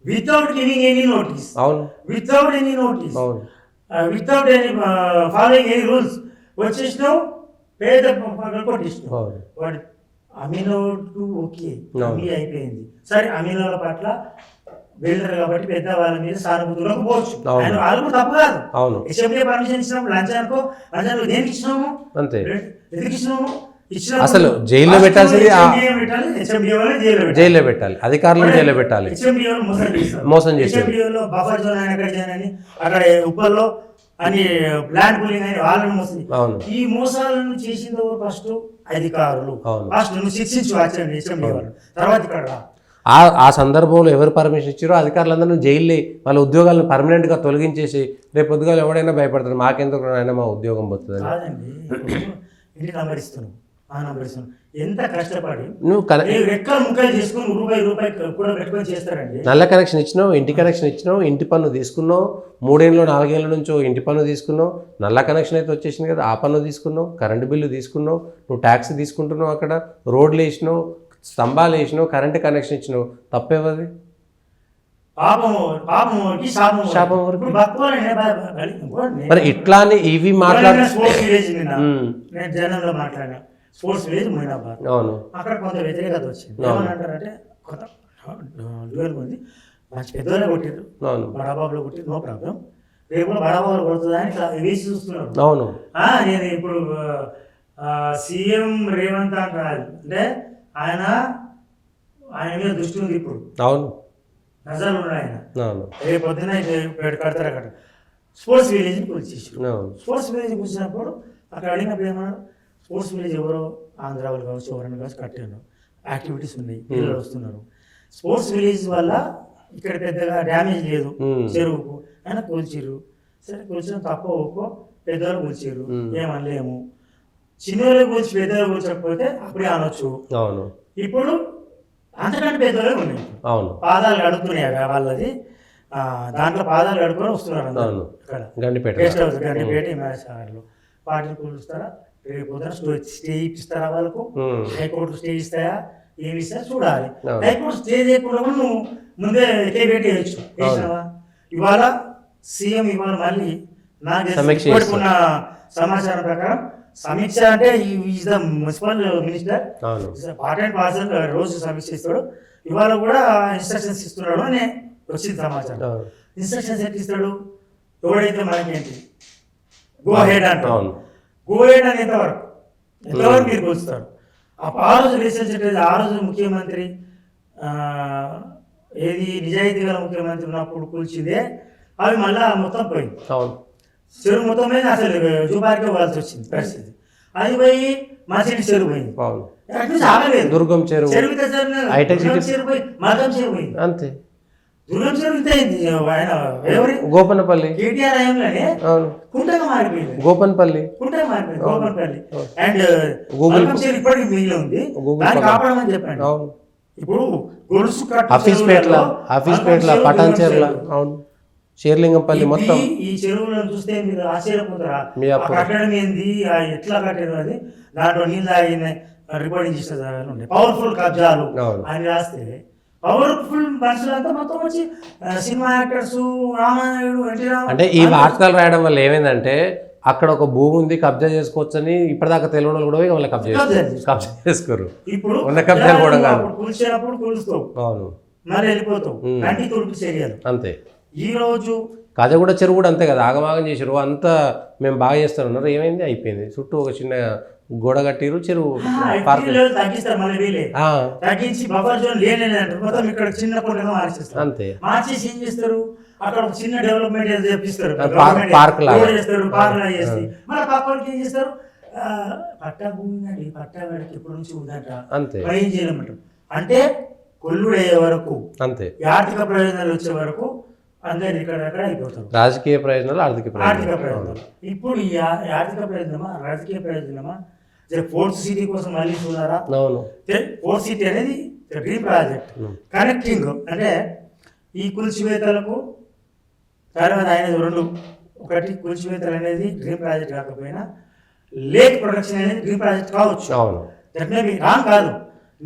వితౌట్ గివింగ్ ఎనీ నోటీస్, అవును, వితౌట్ ఎనీ నోటీస్, అవును, without any following any rules వచ్చేసినావు, పేద కొట్టిస్తున్నావు. వాడు అమీనోటు ఓకే, అమీ అయిపోయింది. సరే, అమీనోల పట్ల బిల్డర్ కాబట్టి పెద్ద వాళ్ళ మీద సానుభూతులకు పోవచ్చు, ఆయన వాళ్ళు కూడా తప్పు కాదు. అసెంబ్లీ పర్మిషన్ ఇచ్చినప్పుడు లంచానికి దేనికి ఇచ్చినాము, అంతే ఎందుకు ఇచ్చినాము, అసలు జైల్లో పెట్టాల్సింది జైల్లో పెట్టాలి, అధికారులను జైల్లో పెట్టాలి. మోసం చేసి బఫర్ జోన్ అని అక్కడ ఉప్పల్లో అని ల్యాండ్ పూలింగ్ అని వాళ్ళని మోసం. ఈ మోసాలను చేసింది ఫస్ట్ అధికారులు. ఫస్ట్ నువ్వు శిక్షించు అసెంబ్లీ వాళ్ళు, తర్వాత ఇక్కడ ఆ సందర్భంలో ఎవరు పర్మిషన్ ఇచ్చారో అధికారులందరూ జైల్లో వాళ్ళ ఉద్యోగాలను పర్మనెంట్గా తొలగించేసి రేపు పొద్దుగాలు ఎవడైనా భయపడతారు, మాకెందుకు అయినా మా ఉద్యోగం పోతుంది. ఇంటి నంబర్ ఇస్తున్నావు, ఆ నంబర్ ఇస్తున్నావు, ఎంత కష్టపడి నువ్వు రెక్కలు ముక్కలు చేసుకుని రూపాయి కూడా పెట్టుకొని చేస్తారండి. నల్ల కనెక్షన్ ఇచ్చినావు, ఇంటి కనెక్షన్ ఇచ్చినావు, ఇంటి పన్ను తీసుకున్నావు, 3 ఏళ్ళు 4 ఏళ్ళ నుంచో ఇంటి పన్ను తీసుకున్నావు, నల్ల కనెక్షన్ అయితే వచ్చేసింది కదా, ఆ పన్ను తీసుకున్నావు, కరెంటు బిల్లు తీసుకున్నావు, నువ్వు ట్యాక్స్ తీసుకుంటున్నావు, అక్కడ రోడ్లు వేసినావు, స్తంభాలు వేసినావు, కరెంటు కనెక్షన్ ఇచ్చినావు, తప్పేవది? శాపం వరకు. మరి ఇట్లానే ఇవి మాట్లాడినా జనంలో మాట్లాడినా స్పోర్ట్స్ విలేజ్ మొయినాబాద్, అవును, అక్కడ కొంత వ్యతిరేకత వచ్చింది. ఏమనంటారంటే కొత్త డ్యూయల్ ఉంది, మంచి పెద్దోళ్ళే కొట్టారు, బడాబాబులో కొట్టారు, నో ప్రాబ్లం, రేపు కూడా బడాబాబులు కొడుతుందా అని వేసి చూస్తున్నారు. అవును, నేను ఇప్పుడు సీఎం రేవంత్ అంటే ఆయన మీద దృష్టి ఉంది ఇప్పుడు. అవును, నజర్లు ఉన్నాయి ఆయన. రేపు పొద్దున కడతారు అక్కడ స్పోర్ట్స్ విలేజ్ కూల్చేసారు. స్పోర్ట్స్ విలేజ్ కూర్చున్నప్పుడు అక్కడ అడిగినప్పుడు ఏమన్నా స్పోర్ట్స్ విలేజ్ ఎవరో ఆంధ్ర వాళ్ళు కావచ్చు, ఎవరైనా కావచ్చు కట్టాను, యాక్టివిటీస్ ఉన్నాయి, పిల్లలు వస్తున్నారు. స్పోర్ట్స్ విలేజ్ వల్ల ఇక్కడ పెద్దగా డ్యామేజ్ లేదు చెరువుకు, ఆయన కూల్చిర్రు. సరే, కూల్చిన తప్ప ఒక్కో పెద్దవాళ్ళు కూల్చిర్రు, ఏమనలేము. చిన్నవాళ్ళు కూల్చి పెద్దవాళ్ళు కూల్చకపోతే అప్పుడే అనొచ్చు. ఇప్పుడు అంతకంటే పెద్దవాళ్ళే ఉన్నాయి. పాదాలు కడుగుతున్నాయి వాళ్ళది, దాంట్లో పాదాలు కడుక్కొని వస్తున్నారు అందరూ. ఇక్కడ గెస్ట్ హౌస్ గండిపేట హిమాలయాలు వాటిని కూలుస్తారా, రేపు స్టే ఇప్పిస్తారా వాళ్ళకు, హైకోర్టు స్టే ఇస్తాయా, ఏమి ఇస్తారా చూడాలి. హైకోర్టు స్టే చేయకుండా నువ్వు ముందే కేబినెట్ వేయచ్చు, వేసినావా? ఇవాళ సీఎం ఇవాళ మళ్ళీ నాకు ఇప్పుడున్న సమాచారం ప్రకారం సమీక్ష అంటే is the municipal minister, part and parcel రోజు సమీక్ష ఇస్తాడు. ఇవాళ కూడా ఇన్స్ట్రక్షన్స్ ఇస్తున్నాడు అని వచ్చింది సమాచారం. ఇన్స్ట్రక్షన్స్ ఎట్లా ఇస్తాడు, ఎవడైతే మనకేంటి గో హెడ్ అంటాడు, గో హెడ్ అని ఎంతవరకు మీరు కూర్చుతారు. ఆ రోజు రీసెర్చ్ ఆ రోజు ముఖ్యమంత్రి ఏది నిజాయితీ గల ముఖ్యమంత్రి ఉన్నప్పుడు కూల్చిందే, అవి మళ్ళా మొత్తం పోయింది. చెరువు మొత్తం మీద అసలు జూబారికే పోవాల్సి వచ్చింది పరిస్థితి. అది పోయి మా సిటీ చెరువు పోయింది, దుర్గం చెరువు, చెరువు పోయి మగం చెరువు పోయింది, అంతే. దుర్గం చెరువు ఇంత అయింది. ఆయన ఎవరి గోపనపల్లి కేటీఆర్ హయాంలోనే కుంటగా మారిపోయింది, గోపనపల్లి కుంటగా మారిపోయింది గోపనపల్లి. అండ్ గూగుల్ చెరువు ఇప్పటికి మిగిలి ఉంది, దాన్ని కాపాడమని చెప్పండి. ఇప్పుడు గొలుసు ఆఫీస్పేట్ల పటాన్చెర్ల, అవును, షేర్లింగంపల్లి మొత్తం ఈ చెరువులను చూస్తే మీరు ఆశ్చర్యపోతారా, కట్టడం ఏంది, ఎట్లా కట్టడం, అది దాంట్లో నీళ్ళు తాగిన రిపోర్టింగ్ చేసే జాగాలు ఉండే పవర్ఫుల్ కబ్జాలు అవును. అని రాస్తే పవర్ఫుల్ మనుషులంతా మొత్తం వచ్చి సినిమా యాక్టర్స్ రామానాయుడు ఎన్టీ అంటే ఈ వార్తలు రాయడం వల్ల ఏమైందంటే అక్కడ ఒక భూమి ఉంది కబ్జా చేసుకోవచ్చని ఇప్పటిదాకా తెలియని వాళ్ళు కూడా పోయి వాళ్ళకి కబ్జా చేసుకోరు. ఇప్పుడు ఉన్న కబ్జాలు కూడా కాదు. కూల్చేటప్పుడు కూలుస్తావు, అవును, మళ్ళీ వెళ్ళిపోతావు, కంటి తుడుపు చర్యలు. అంతే. ఈ రోజు కాజాగూడ చెరువు కూడా అంతే కదా, ఆగమాగం చేసారు. అంతా మేము బాగా చేస్తారన్నారు, ఏమైంది, అయిపోయింది. చుట్టూ ఒక చిన్న గోడ కట్టిరు, చెరువు పార్క్ తగ్గిస్తారు, మళ్ళీ వీలే తగ్గించి బఫర్ జోన్ లేనంటారు. మొత్తం ఇక్కడ చిన్న కొండగా మార్చేస్తారు. అంతే. మార్చేసి ఏం చేస్తారు, అక్కడ ఒక చిన్న డెవలప్మెంట్ ఏదో చేపిస్తారు, పార్క్ లాగా చేస్తారు, పార్క్ లాగా చేసి మళ్ళీ పక్కకి ఏం చేస్తారు, పట్టా భూమి అండి, పట్టా వాడికి ఎప్పటి నుంచి ఉందంట, అంతే, ఏం చేయలేమంటారు. అంటే కొల్లుడయ్యే వరకు, అంతే, ఆర్థిక ప్రయోజనాలు వచ్చే వరకు అందరు ఇక్కడ అయిపోతారు. రాజకీయ ప్రయోజనాలు, ఆర్థిక ప్రయోజనాలు. ఇప్పుడు ఈ ఆర్థిక ప్రయోజనమా, రాజకీయ ప్రయోజనమా, ఫోర్త్ సిటీ కోసం మళ్ళీ చూడారా? అవును. ఫోర్త్ సిటీ అనేది డ్రీమ్ ప్రాజెక్ట్, కనెక్టింగ్. అంటే ఈ కూల్చివేతలకు తర్వాత ఆయన రెండు, ఒకటి కూల్చివేతలు అనేది డ్రీమ్ ప్రాజెక్ట్ కాకపోయినా లేక్ ప్రొడక్షన్ అనేది డ్రీమ్ ప్రాజెక్ట్ కావచ్చు. అవును, దట్ మే బి రాంగ్ కాదు.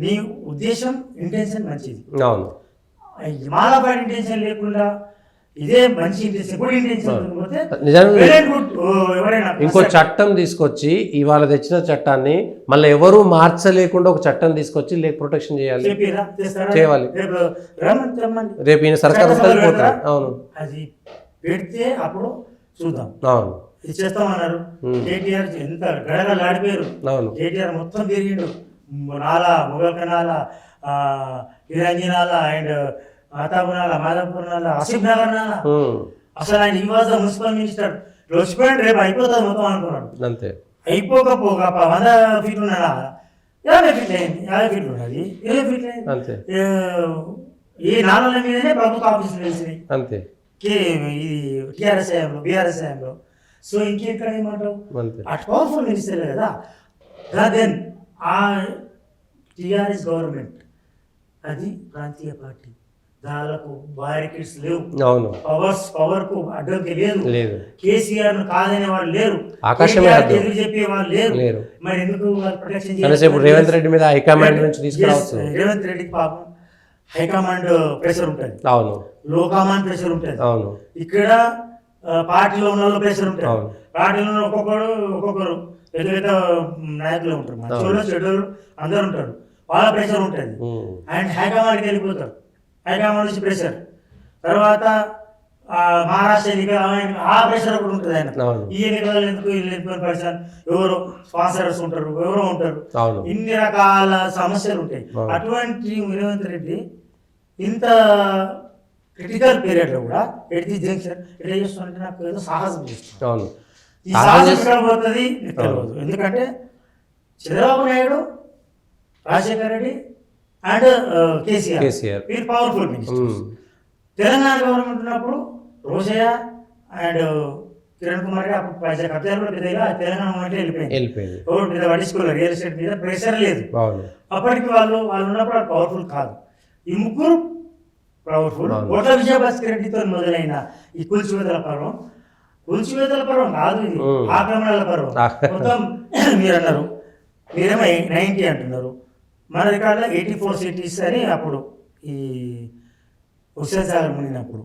నీ ఉద్దేశం, ఇంటెన్షన్ మంచిది. అవును. మాలాబాద్ ఇంటెన్షన్ లేకుండా ఇదే మంచి ఇంటెన్షన్, గుడ్ ఇంటెన్షన్ పోతే ఎవరైనా ఇంకో చట్టం తీసుకొచ్చి, ఇవాళ తెచ్చిన చట్టాన్ని మళ్ళీ ఎవరు మార్చలేకుండా ఒక చట్టం తీసుకొచ్చి లేక్ ప్రొటెక్షన్ చేయాలి, చేయాలి. రేపు ఈయన సర్కార్ పోతారు. అవును, అది పెడితే అప్పుడు చూద్దాం. అవును, ఇది చేస్తామన్నారు. కేటీఆర్ ఎంత గడగలాడిపోయారు. అవును, కేటీఆర్ మొత్తం తిరిగిండు, నాలా, మొగల్క నాలా, ఇరంజి నాలా, అండ్ ఆతాపు నాలా, మాధవపూర్ నాలా, ఆసిఫ్ నగర్ నాలా. అసలు ఆయన ఈ వాజ్ మున్సిపల్ మినిస్టర్, వచ్చిపోయాడు, రేపు అయిపోతుంది మొత్తం అనుకున్నాడు. అంతే. అయిపోకపోగా 100 ఫీట్లు ఉన్నాడా, 50 ఫీట్లు అయింది, 50 ఫీట్లు ఉన్నది, 20 ఫీట్లు అయింది. అంతే. ఈ నాలుగుల మీదనే ప్రభుత్వ ఆఫీసులు తెలిసినాయి. అంతే. ఇది టీఆర్ఎస్ హయాంలో, బీఆర్ఎస్ హయాంలో. సో ఇంకెక్కడ ఏమంటావు, అటు పవర్ఫుల్ మినిస్టర్ కదా. దెన్ ఆ టీఆర్ఎస్ గవర్నమెంట్ అది ప్రాంతీయ పార్టీ, దానికి బ్యారికేడ్స్ లేవు. అవును, పవర్ కు అడ్డంకి లేదు. కేసీఆర్ కాదనే వాళ్ళు లేరు, ఎదురు చెప్పే వాళ్ళు లేరు. మరి ఎందుకు ప్రొటెక్షన్ చేయాలి? రేవంత్ రెడ్డి మీద హైకమాండ్ నుంచి తీసుకురావచ్చు. రేవంత్ రెడ్డికి పాపం హైకమాండ్ ప్రెషర్ ఉంటుంది. అవును, లో కమాండ్ ప్రెషర్ ఉంటుంది. అవును, ఇక్కడ పార్టీలో ఉన్న వాళ్ళు ప్రెషర్ ఉంటుంది. పార్టీలో ఉన్న ఒక్కొక్కరు పెద్ద పెద్ద నాయకులు ఉంటారు, మంచోళ్ళు చెడ్డోళ్ళు అందరు ఉంటారు, వాళ్ళ ప్రెషర్ ఉంటుంది. అండ్ హైకమాండ్కి వెళ్ళిపోతారు, హైకమాండ్ నుంచి ప్రెషర్. తర్వాత మహారాష్ట్ర ఎన్నికలు ఆ ప్రెషర్ ఒకటి ఉంటుంది. ఆయన ఈ ఎన్నికలు ఎందుకు వెళ్ళిపోయిన పర్సన్ ఎవరో స్పాన్సర్స్ ఉంటారు, ఎవరో ఉంటారు, ఇన్ని రకాల సమస్యలు ఉంటాయి. అటువంటి రేవంత్ రెడ్డి ఇంత క్రిటికల్ పీరియడ్ లో కూడా ఎట్ ది జంక్షన్ ఎట్లా చేస్తుంటే నాకు ఏదో సాహసం చేస్తుంది. ఈ సాహసం ఎక్కడ పోతుంది తెలియదు. ఎందుకంటే చంద్రబాబు నాయుడు, రాజశేఖర్ రెడ్డి అండ్ కేసీఆర్ వీరు పవర్ఫుల్ మినిస్టర్స్. తెలంగాణ గవర్నమెంట్ ఉన్నప్పుడు రోజయ్య అండ్ కిరణ్ కుమార్ అప్పుడు కబ్జాలు కూడా పెద్దగా తెలంగాణ అంటే వెళ్ళిపోయింది. పెద్ద పట్టించుకోలేదు, రియల్ ఎస్టేట్ మీద ప్రెషర్ లేదు. అప్పటికి వాళ్ళు ఉన్నప్పుడు పవర్ఫుల్ కాదు. ఈ ముగ్గురు పవర్ఫుల్. కోట్ల విజయభాస్కర్ రెడ్డితో మొదలైన ఈ కూల్చివేతల పర్వం కాదు, ఇది ఆక్రమణల పర్వం. మొత్తం మీరు అన్నారు, మీరేమో 90 అంటున్నారు. మన రికార్డులో 84 సిటీస్ అని అప్పుడు ఈ హుస్సేన్ సాగర్ మునిగినప్పుడు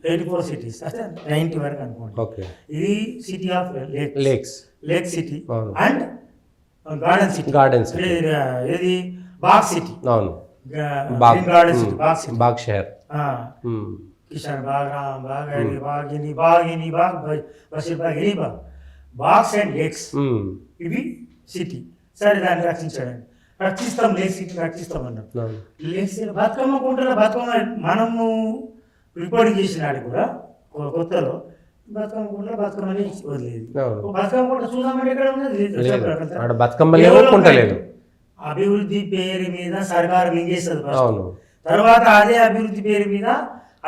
84 సిటీస్, అంటే 90 వరకు అనుకోండి. ఇది city of lake city and garden city. ఇది బాగ్ సిటీ, గార్డెన్ సిటీ, బాగ్ షహర్, కిషన్ బాగ్, రామ్ బాగ్, బాగిని బాగ్, Basheer Bagh, any bagh, baghs and lakes, ఇవి సిటీ. సరే, దాన్ని రక్షిస్తాం, లేక్ సిటీ రక్షిస్తాం అన్నారు. లేక్ సిటీ బతుకమ్మ కుంటలో బతుకమ్మ మనము రిపోర్టింగ్ చేసినాడు కూడా కొత్తలో, బతుకమ్మ కుంటలో బతుకమ్మని వదిలేదు. బతుకమ్మ కుంట చూద్దామంటే ఎక్కడ ఉన్నది, అభివృద్ధి పేరు మీద సర్కారు మింగేస్తుంది. తర్వాత అదే అభివృద్ధి పేరు మీద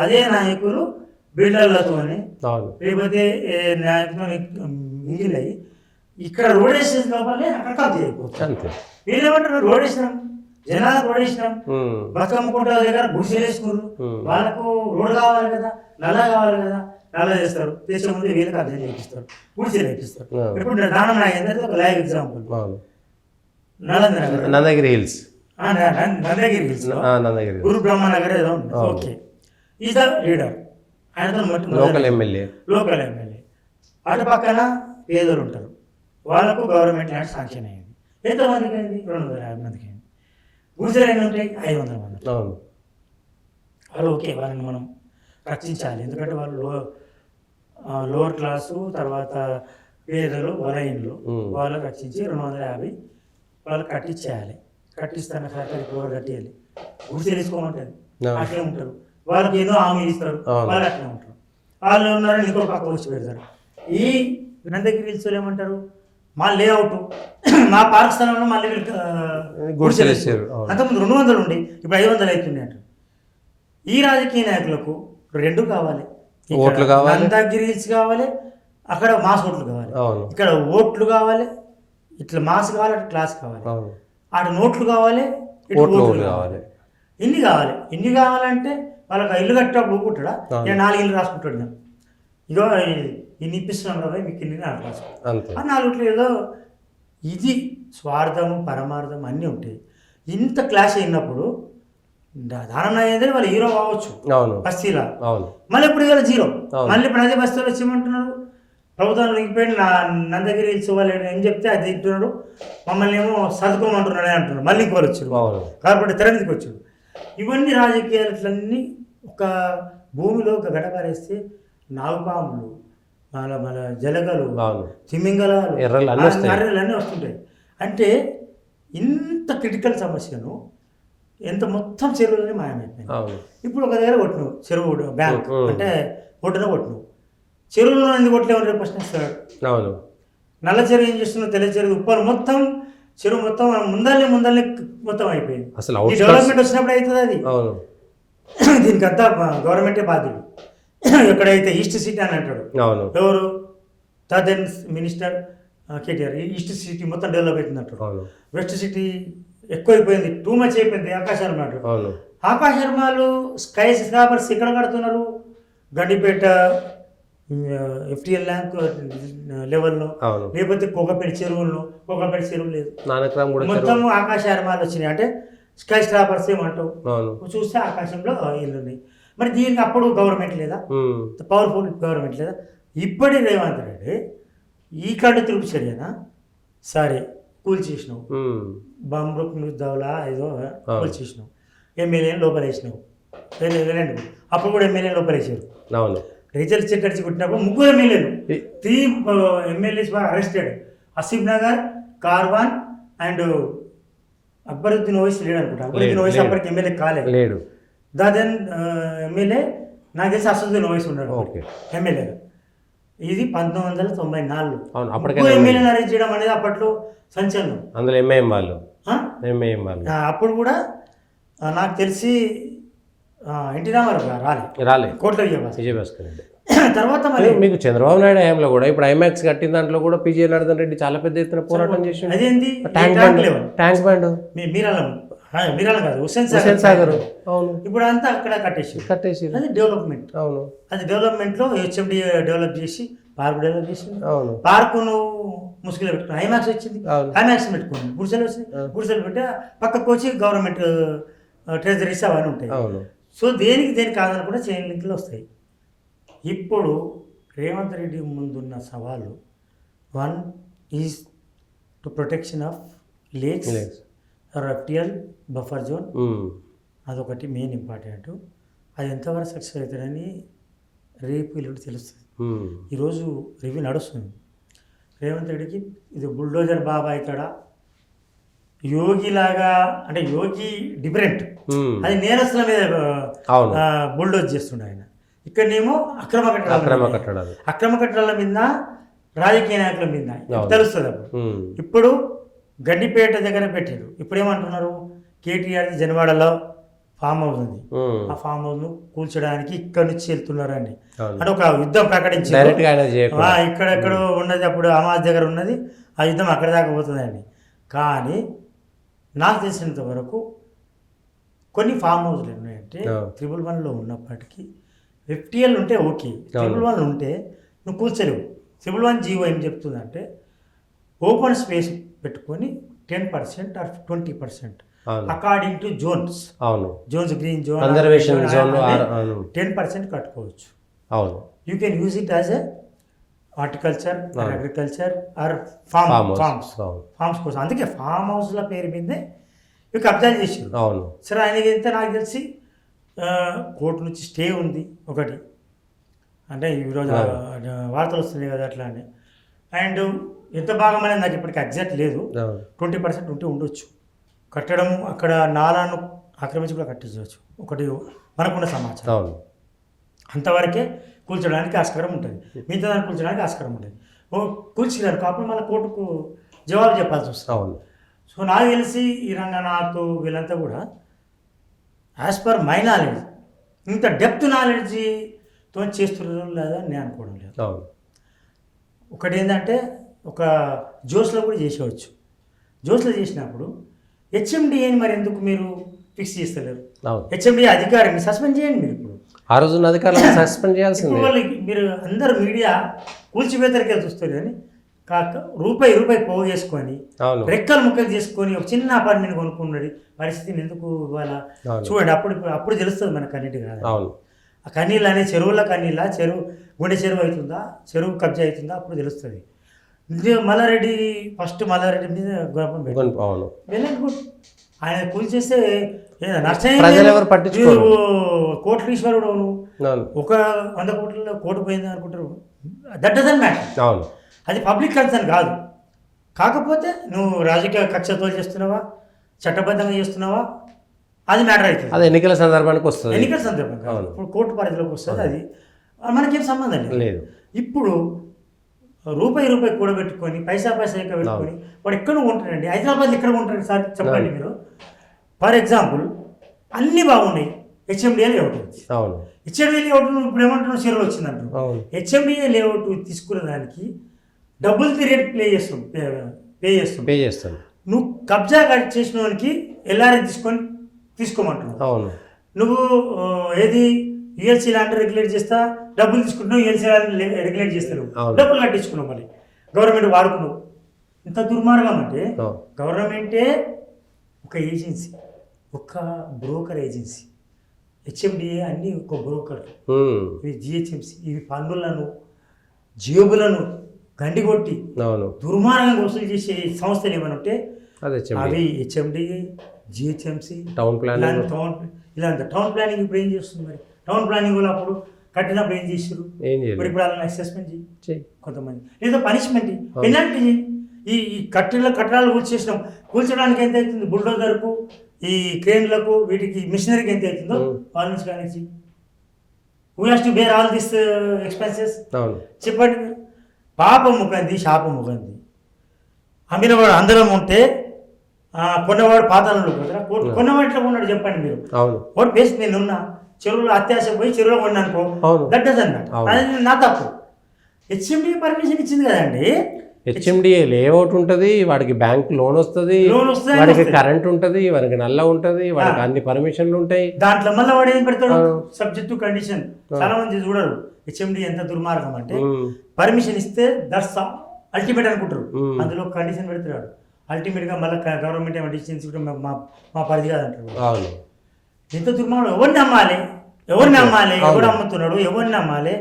అదే నాయకులు బిల్డర్లతోని లేకపోతే నాయకులు మింగిలయి ఇక్కడ రోడ్ వేసిన లోపలే అక్కడ కబ్జా అయిపోతుంది. వీళ్ళేమంటారు, రోడ్ వేసినాం, జనాలకు రోడ్ వేసినాం, బతుకమ్మ కుంట దగ్గర గుడిసెలు వేసుకున్నారు, వాళ్ళకు రోడ్ కావాలి కదా, నల్ల కావాలి కదా, నల్ల చేస్తారు. దేశం ముందు వీళ్ళకి కబ్జా చేపిస్తారు, గుడిసెలు వేపిస్తారు. ఇప్పుడు దానం నాగేంద్ర ఒక live example. Nalanda Nagar Nandagiri hills. Nandagiri hills Nandagiri Guru Brahma Nagar ఏదో ఉంది. Okay, is the leader. ఆయనతో లోకల్ ఎమ్మెల్యే. Local MLA. అటు పక్కన పేదలు ఉంటారు, వాళ్ళకు గవర్నమెంట్ ల్యాండ్ శాంక్షన్ అయింది. ఎంతమందికి అయింది? 250 మందికి అయింది. గుడిసెలు ఎన్ని ఉంటాయి? 500 మంది. అవును. వాళ్ళు ఓకే, వాళ్ళని మనం రక్షించాలి. ఎందుకంటే వాళ్ళు లోవర్ క్లాసు, తర్వాత పేదలు, వలైన్లు, వాళ్ళని రక్షించి 250 వాళ్ళకి కట్టించేయాలి. కట్టిస్తాను సర్కారు ఇప్పుడు కట్టేయాలి. గుడిసెలు తీసుకోమంటారు, అట్లే ఉంటారు. వాళ్ళకి ఏదో హామీలు ఇస్తారు, వాళ్ళు అట్లే ఉంటారు. వాళ్ళు ఉన్నారని ఇంకో పక్క వచ్చి పెడతారు. ఈ నందగిరి హిల్స్ ఏమంటారు, మా లేఅవుట్ మా పార్క్ స్థలంలో మళ్ళీ గుడిసెలు వేసారు. అంతకుముందు 200 ఉండి ఇప్పుడు 500 అవుతుంది అంటారు. ఈ రాజకీయ నాయకులకు 2 కావాలి. ఓట్లు కావాలి, నందగిరి హిల్స్ కావాలి, అక్కడ మాస్ ఓట్లు కావాలి. ఇక్కడ ఓట్లు కావాలి, ఇట్లా మాస్ కావాలి, అటు క్లాస్ కావాలి, అటు నోట్లు కావాలి, ఇటు ఓట్లు కావాలి. ఇన్ని కావాలి. ఇన్ని కావాలంటే వాళ్ళకి ఇల్లు కట్టేటప్పుడు ఊరుకుంటాడా? నేను 4 ఇల్లు రాసుకుంటాడు. నేను ఇగో ఇన్ని ఇప్పిస్తున్నాను కదా, మీకు ఇన్ని నాకు రాసుకుంటాను. ఆ 4 ఇట్లు ఏదో ఇది స్వార్థము పరమార్థం అన్నీ ఉంటాయి. ఇంత క్లాష్ అయినప్పుడు దానం అయ్యేది వాళ్ళు హీరో కావచ్చు బస్తీలా, మళ్ళీ ఇప్పుడు ఇవాళ జీరో. మళ్ళీ ఇప్పుడు అదే బస్తీలో వచ్చి ఏమంటున్నారు, ప్రభుత్వం లింకిపోయిన నందగిరి హిల్స్ వాళ్ళు ఏం చెప్తే అది తింటున్నాడు, మమ్మల్ని ఏమో చదువుకోమంటున్నాడే అంటున్నారు. మళ్ళీ ఇంకోరు వచ్చారు, కాబట్టి తెరమిదికి వచ్చాడు. ఇవన్నీ రాజకీయాలన్నీ ఒక భూమిలో ఒక గడపారేస్తే నాగుపాములు, మన జలగలు, తిమింగలాలు, అన్నీ వస్తుంటాయి. అంటే ఇంత క్రిటికల్ సమస్యను ఎంత మొత్తం చెరువులని మాయమైపోయింది. ఇప్పుడు ఒక దగ్గర కొట్టినావు చెరువు బ్యాంక్ అంటే ఒడ్డున కొట్టినావు, చెరువులో ఎందుకు కొట్టలేమని రేపు ప్రశ్నిస్తాడు. నల్ల చెరువు ఏం చేస్తున్నావు, తెల్ల చెరువు ఉప్పాలు మొత్తం చెరువు మొత్తం ముందల్ని మొత్తం అయిపోయింది. ఈ డెవలప్మెంట్ వచ్చినప్పుడు అవుతుంది అది. దీనికి అంతా గవర్నమెంటే బాధ్యుడు. ఎక్కడైతే ఈస్ట్ సిటీ అని అంటాడు ఎవరు, southern minister KTR, east city మొత్తం డెవలప్ అవుతుంది అంటాడు. వెస్ట్ సిటీ ఎక్కువైపోయింది, టూ మచ్ అయిపోయింది. ఆకాశర్మ అంటాడు. ఆకాశర్మాలు స్కై స్క్రాపర్స్ ఎక్కడ కడుతున్నారు? గండిపేట FTL ల్యాంక్ లెవెల్లో, లేకపోతే కోకపేట చెరువుల్లో. కోకపేట చెరువు లేదు, మొత్తం ఆకాశర్మాలు వచ్చినాయి. అంటే స్కై స్క్రాపర్స్ ఏమంటావు, చూస్తే ఆకాశంలో ఇల్లు ఉన్నాయి. మరి దీనికి అప్పుడు గవర్నమెంట్ లేదా, పవర్ఫుల్ గవర్నమెంట్ లేదా? ఇప్పటి రేవంత్ రెడ్డి ఈ కళ్ళు తిరుగు చర్యనా సరే కూల్చేసినావు, బంబ్రుక్ దౌలా ఏదో కూల్చేసినావు, ఎమ్మెల్యేని లోపలేసినావు. అప్పుడు కూడా ఎమ్మెల్యేని లోపలేసారు. రిజల్ట్ చెక్కడిచి కొట్టినప్పుడు 3 ఎమ్మెల్యేలు, 3 MLAs were arrested. Asif Nagar, Karwan and Akbaruddin Owaisi లేడు అనుకుంటా. అక్బరుద్దీన్ ఓవైసీ అప్పటికి ఎమ్మెల్యే కాలేదు. దాదన్ ఎమ్మెల్యే నాకు తెలిసి అసదుద్దీన్ ఓవైసీ ఉన్నాడు ఎమ్మెల్యేగా. ఇది 1994. ఎమ్మెల్యేని అరెస్ట్ చేయడం అనేది అప్పట్లో సంచలనం. అందులో ఎంఐఎం వాళ్ళు. అప్పుడు కూడా నాకు తెలిసి ఎన్టీ రామారావు రాలే కోట్ల విజయభాస్కర్ రెడ్డి. తర్వాత మరి మీకు చంద్రబాబు నాయుడు హయాంలో కూడా ఇప్పుడు ఐమాక్స్ కట్టిన దాంట్లో కూడా PJ జనార్దన్ రెడ్డి చాలా పెద్ద ఎత్తున పోరాటం చేసిండు. అదేంటి ట్యాంక్ బండ్ మీరాలం కాదు, హుస్సేన్ సాగర్. ఇప్పుడు అంతా అక్కడ కట్టేసి అది డెవలప్మెంట్. అది డెవలప్మెంట్ లో HMD డెవలప్ చేసి పార్క్ డెవలప్ చేసి పార్కు నువ్వు ముసుగులో పెట్టుకుని ఐమాక్స్ వచ్చింది, ఐమాక్స్ పెట్టుకుని గుడిసెలు వచ్చింది, గుడిసెలు పెట్టి పక్కకు వచ్చి గవర్నమెంట్ ట్రెజరీస్ అవన్నీ ఉంటాయి. సో దేనికి కాదనుకుంటే చైన్ లింక్లు వస్తాయి. ఇప్పుడు రేవంత్ రెడ్డి ముందున్న సవాలు 1 is to protection of lakes, FTL buffer zone. అదొకటి మెయిన్ ఇంపార్టెంట్. అది ఎంతవరకు సక్సెస్ అవుతుందని రేపు ఇల్లు తెలుస్తుంది. ఈరోజు రివ్యూ నడుస్తుంది. రేవంత్ రెడ్డికి ఇది బుల్డోజర్ బాబా అవుతాడా, యోగిలాగా, అంటే యోగి డిఫరెంట్, అది నేరస్తుల మీద బుల్డోజ్ చేస్తుండే ఆయన. ఇక్కడనేమో అక్రమ కట్టడాల మీద, రాజకీయ నాయకుల మీద తెలుస్తుంది. అప్పుడు ఇప్పుడు గడ్డిపేట దగ్గర పెట్టారు. ఇప్పుడు ఏమంటున్నారు, కేటీఆర్ జనవాడలో ఫామ్ హౌస్ ఉంది, ఆ ఫామ్ హౌస్ ను కూల్చడానికి ఇక్కడ నుంచి వెళ్తున్నారండి అంటే ఒక యుద్ధం ప్రకటించారు. ఇక్కడెక్కడో ఉన్నది, అప్పుడు అమాజ్ దగ్గర ఉన్నది, ఆ యుద్ధం అక్కడ దాకా పోతుందండి. కానీ నాకు తెలిసినంత వరకు కొన్ని ఫామ్ హౌస్లు ఉన్నాయంటే 111లో ఉన్నప్పటికీ FTL ఉంటే ఓకే, 111 ఉంటే నువ్వు కూర్చోలేవు. 111 జీవో ఏం చెప్తుందంటే ఓపెన్ స్పేస్ పెట్టుకొని 10% ఆర్ 20% అవును అకార్డింగ్ టు జోన్స్. అవును zones green zone, conservation zone అవును 10% కట్టుకోవచ్చు. అవును you can use it as a horticulture, agriculture or farm farms అవును కోసం. అందుకే ఫామ్ హౌస్ల పేరు మీదే ఇవి కబ్జా చేసారు. అవును సరే ఆయనకి ఎంత నాకు తెలిసి కోర్టు నుంచి స్టే ఉంది ఒకటి, అంటే ఈరోజు వార్తలు వస్తున్నాయి కదా అట్లా అని. అండ్ ఎంత భాగం అనేది నాకు ఇప్పటికి ఎగ్జాక్ట్ లేదు, 20% ఉంటే ఉండొచ్చు. కట్టడం అక్కడ నాలాను ఆక్రమించి కూడా కట్టించవచ్చు, ఒకటి మనకున్న సమాచారం. అవును అంతవరకే కూల్చడానికి ఆస్కారం ఉంటుంది, మిగతా దాన్ని కూల్చడానికి ఆస్కారం ఉంటుంది. కూల్చినారు కాబట్టి మళ్ళీ కోర్టుకు జవాబు చెప్పాల్సి వస్తుంది. అవును సో నాకు తెలిసి ఈ రంగనాథ్ వీళ్ళంతా కూడా యాజ్ పర్ మై నాలెడ్జ్ ఇంత డెప్త్ నాలెడ్జ్తో చేస్తున్నారు లేదా నేను అనుకోవడం లేదు. అవును ఒకటి ఏంటంటే ఒక జోస్లో కూడా చేసేవచ్చు. జోస్లో చేసినప్పుడు హెచ్ఎండిఏని మరి ఎందుకు మీరు ఫిక్స్ చేస్తలేరు? అవును హెచ్ఎండిఏ అధికారిని సస్పెండ్ చేయండి మీరు. ఇప్పుడు ఆ రోజున్న అధికారులను సస్పెండ్ చేయాల్సిందే. ఇప్పుడు వాళ్ళకి మీరు అందరు మీడియా కూల్చివేతరికే చూస్తారు కానీ కాక రూపాయి పోగేసుకొని అవును రెక్కలు ముక్కలు చేసుకొని ఒక చిన్న అపార్ట్మెంట్ కొనుక్కున్నది పరిస్థితిని ఎందుకు ఇవాళ చూడండి. అప్పుడు తెలుస్తుంది మనకు అన్నిటి కాదు. అవును ఆ కన్నీళ్ళు అనే చెరువుల కన్నీళ్ళ గుండె చెరువు అవుతుందా, చెరువు కబ్జా అవుతుందా అప్పుడు తెలుస్తుంది. మల్లారెడ్డి ఫస్ట్ మల్లారెడ్డి మీద గొప్పం పెట్టి అవును ఆయన కూల్చేస్తే నష్టం ప్రజలు ఎవరు పట్టించుకోరు. కోట్లీశ్వరుడు నువ్వు ఒక 100 కోట్లలో కోటి పోయింది అనుకుంటారు. That doesn't matter. అవును అది పబ్లిక్ కన్సర్న్ కాదు. కాకపోతే నువ్వు రాజకీయ కక్షతో చేస్తున్నావా, చట్టబద్ధంగా చేస్తున్నావా, అది మ్యాటర్ అవుతుంది. అది ఎన్నికల సందర్భానికి వస్తుంది. ఎన్నికల సందర్భంగా ఇప్పుడు కోర్టు పరిధిలోకి వస్తుంది. అది మనకేం సంబంధం లేదు. ఇప్పుడు రూపాయి కూడబెట్టుకొని పైసా ఎక్కడ పెట్టుకొని వాడు ఎక్కడ ఉంటాడండి? హైదరాబాద్ ఎక్కడ ఉంటాడు సార్ చెప్పండి మీరు. ఫర్ ఎగ్జాంపుల్ అన్నీ బాగున్నాయి, హెచ్ఎండిఏ లేఅవుట్ వచ్చి, అవును హెచ్ఎండిఏ లేఅవుట్ ఇప్పుడు ఏమంటున్నావు చెరువు వచ్చిందంటారు. హెచ్ఎండిఏ లేఅవుట్ తీసుకున్న దానికి డబుల్ ది రేట్ పే చేస్తాం. నువ్వు కబ్జా చేసిన వానికి ఎల్ఆర్ఐ తీసుకోమంటున్నావు. అవును నువ్వు ఏది యుఎల్సీ ల్యాండ్ రెగ్యులేట్ చేస్తా డబ్బులు తీసుకుంటున్నావు, యుఎల్సీ ల్యాండ్ రెగ్యులేట్ చేస్తారు, డబ్బులు కట్టించుకున్నావు, మళ్ళీ గవర్నమెంట్ వాడుకున్నావు. ఇంత దుర్మార్గం అంటే గవర్నమెంటే ఒక ఏజెన్సీ, ఒక బ్రోకర్ ఏజెన్సీ. హెచ్ఎండిఏ అన్నీ ఒక బ్రోకర్, ఇవి జిహెచ్ఎంసీ, ఇవి పన్నులను జేబులను గండికొట్టి దుర్మార్గంగా వసూలు చేసే సంస్థలు ఏమైనా ఉంటే అవి HMDA, GHMC, town planning. Town planning ఇప్పుడు ఏం చేస్తుంది మరి? టౌన్ ప్లానింగ్ వాళ్ళు అప్పుడు కట్టినప్పుడు ఏం చేసారు? ఇప్పుడు అలా అసెస్మెంట్ చేయి కొంతమంది, లేదా పనిష్మెంట్ పెనాల్టీ చేయి. ఈ కట్టడాలు కూల్చడానికి ఎంత అవుతుంది? బుల్డోజర్కు, ఈ క్రేన్లకు, వీటికి మిషనరీకి ఎంత అవుతుందో వాళ్ళ నుంచి కానీ who has to bear all this expenses? చెప్పండి. పాపం ముఖంది, శాపం ముఖంది. అమ్మినవాడు అందరం ఉంటే కొన్నవాడు పాతాళంలో పోతారా? కొన్నవాడు ఎట్లా కొన్నాడు చెప్పండి మీరు. వాడు బేస్ నేనున్నా చెరువులో అత్యాశ పోయి చెరువులో కొన్నా అనుకో, దట్ డజంట్ మ్యాటర్. అది నా తప్పు. హెచ్ఎండిఏ పర్మిషన్ ఇచ్చింది కదండి. హెచ్ఎండిఏ లేఅవుట్ ఉంటుంది, వాడికి బ్యాంక్ లోన్ వస్తుంది, వాడికి కరెంట్ ఉంటుంది, వాడికి నల్ల ఉంటుంది, వాడికి అన్ని పర్మిషన్లు ఉంటాయి. దాంట్లో మళ్ళీ వాడు ఏం పెడతాడు? Subject to condition. చాలా మంది చూడరు హెచ్ఎండిఏ ఎంత దుర్మార్గం అంటే, పర్మిషన్ ఇస్తే దట్స్ అల్టిమేట్ అనుకుంటారు, అందులో కండిషన్ పెడతాడు. అల్టిమేట్గా మళ్ళీ గవర్నమెంట్ ఏమైనా డిసిషన్స్ కూడా మా పరిధి కాదంటారు. ఎంత దుర్మార్గం! ఎవరిని అమ్మాలి, ఎవరు అమ్ముతున్నాడు, ఎవరిని అమ్మాలి,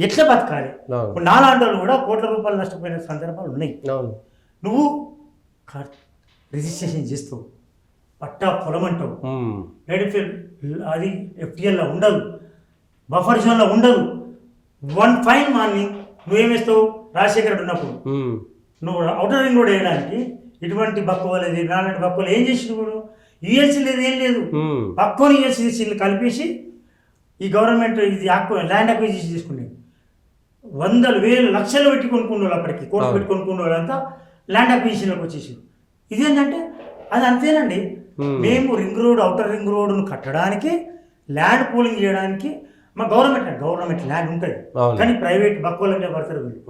ఎట్లా బతకాలి? ఇప్పుడు నాలాంటి వాళ్ళు కూడా కోట్ల రూపాయలు నష్టపోయిన సందర్భాలు ఉన్నాయి. నువ్వు రిజిస్ట్రేషన్ చేస్తావు, పట్టా పొలం అంటావు, అది ఎఫ్టీఎల్లో ఉండదు, బఫర్ జోన్లో ఉండదు. వన్ ఫైన్ మార్నింగ్ నువ్వేమేస్తావు? రాజశేఖర్ రెడ్డి ఉన్నప్పుడు నువ్వు అవుటర్ రింగ్ రోడ్ వేయడానికి ఇటువంటి బక్కువలేదు, నాలాంటి బక్కువలు ఏం చేసినప్పుడు యుఎల్సీ లేదు, ఏం లేదు, పక్కువని యుఎల్సీ కలిపేసి ఈ గవర్నమెంట్ ఇది ల్యాండ్ అక్విజిషన్ తీసుకునేది. 100,000 లక్షలు పెట్టి కొనుక్కునే వాళ్ళు, అప్పటికి కోట్లు పెట్టి కొనుక్కునే వాళ్ళంతా ల్యాండ్ అక్విజిషన్లోకి వచ్చేసి. ఇదేంటంటే అది అంతేనండి. మేము అవుటర్ రింగ్ రోడ్ను కట్టడానికి, ల్యాండ్ పూలింగ్ చేయడానికి మా గవర్నమెంట్ ల్యాండ్ ఉంటుంది, కానీ ప్రైవేట్ బక్కువలంటే పడతారు వీళ్ళు.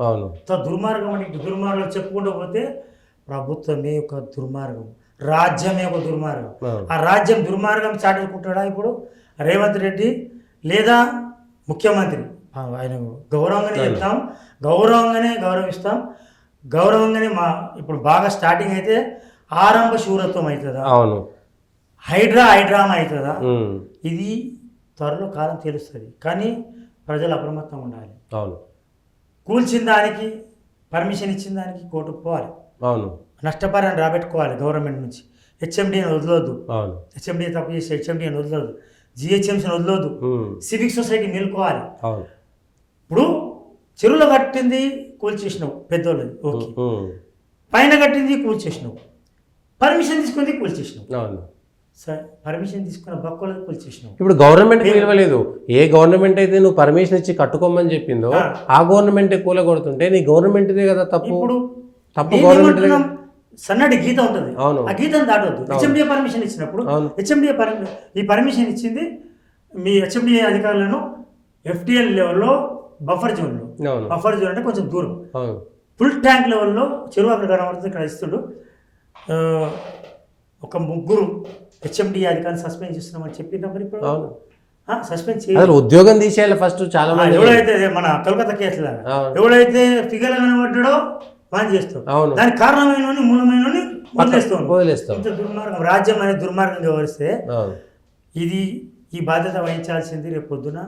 దుర్మార్గం అంటే దుర్మార్గం చెప్పుకుంటూ పోతే ప్రభుత్వమే ఒక దుర్మార్గం, రాజ్యమే ఒక దుర్మార్గం. ఆ రాజ్యం దుర్మార్గం చాటుకుంటాడా ఇప్పుడు రేవంత్ రెడ్డి లేదా ముఖ్యమంత్రి? ఆయన గౌరవంగానే చెప్తాం, గౌరవిస్తాం, గౌరవంగానే. ఇప్పుడు బాగా స్టార్టింగ్ అయితే ఆరంభ శూరత్వం అవుతుందా, అవును. హైడ్రామా అవుతుందా, ఉమ్. ఇది త్వరలో కాలం తెలుస్తుంది. కానీ ప్రజలు అప్రమత్తంగా ఉండాలి. అవును. కూల్చిన దానికి పర్మిషన్ ఇచ్చిన దానికి కోర్టుకు పోవాలి, అవును. నష్టపరిహారం రాబెట్టుకోవాలి గవర్నమెంట్ నుంచి. హెచ్ఎండిని వదలొద్దు, అవును. హెచ్ఎండి తప్పు చేసి హెచ్ఎండిని వదలొద్దు, జిహెచ్ఎంసీని వదలొద్దు, ఉమ్. Civic society నిలుకోవాలి. అవును. ఇప్పుడు చెరువులో కట్టింది కూల్చేసినావు పెద్దోళ్ళది, ఓకే. ఉమ్. పైన కట్టింది కూల్చేసినావు, పర్మిషన్ తీసుకుంది కూల్చేసినావు. అవును. సరే, పర్మిషన్ తీసుకున్న బక్కోళ్ళది కూల్చేసినావు. ఇప్పుడు గవర్నమెంట్ విలువ లేదు. ఏ గవర్నమెంట్ అయితే నువ్వు పర్మిషన్ ఇచ్చి కట్టుకోమని చెప్పిందో ఆ గవర్నమెంట్ కూలగొడుతుంటే నీ గవర్నమెంట్దే కదా తప్పు. ఇప్పుడు తప్పు గవర్నమెంట్. సన్నటి గీత ఉంటుంది, అవును. ఆ గీతను దాటవద్దు. హెచ్ఎండిఏ పర్మిషన్ ఇచ్చినప్పుడు హెచ్ఎండిఏ ఈ పర్మిషన్ ఇచ్చింది మీ హెచ్ఎండిఏ అధికారులను ఎఫ్టిఎల్ లెవెల్లో బఫర్ జోన్లో. అవును. బఫర్ జోన్ అంటే కొంచెం దూరం. అవును. ఫుల్ ట్యాంక్ లెవెల్లో చెరువు అక్కడ కనబడుతుంది, ఇక్కడ ఇస్తుడు. ఒక ముగ్గురు హెచ్ఎండిఏ అధికారులు సస్పెండ్ చేస్తున్నామని చెప్పినప్పుడు ఇప్పుడు అవును. సస్పెండ్ అసలు చేయాలి. ఉద్యోగం తీసేయాలి ఫస్ట్ చాలా మంది. ఎవడైతే మన కలకత్తా కేసులా ఎవడైతే ఫిగర్ కనబడ్డాడో పని చేస్తాం. అవును. దానికి కారణమైన మూలమైన వదిలేస్తాం. వదిలేస్తాం. ఇంత దుర్మార్గం, రాజ్యం అనేది దుర్మార్గంగా వ్యవహరిస్తే అవును. ఇది ఈ బాధ్యత వహించాల్సింది రేపు పొద్దున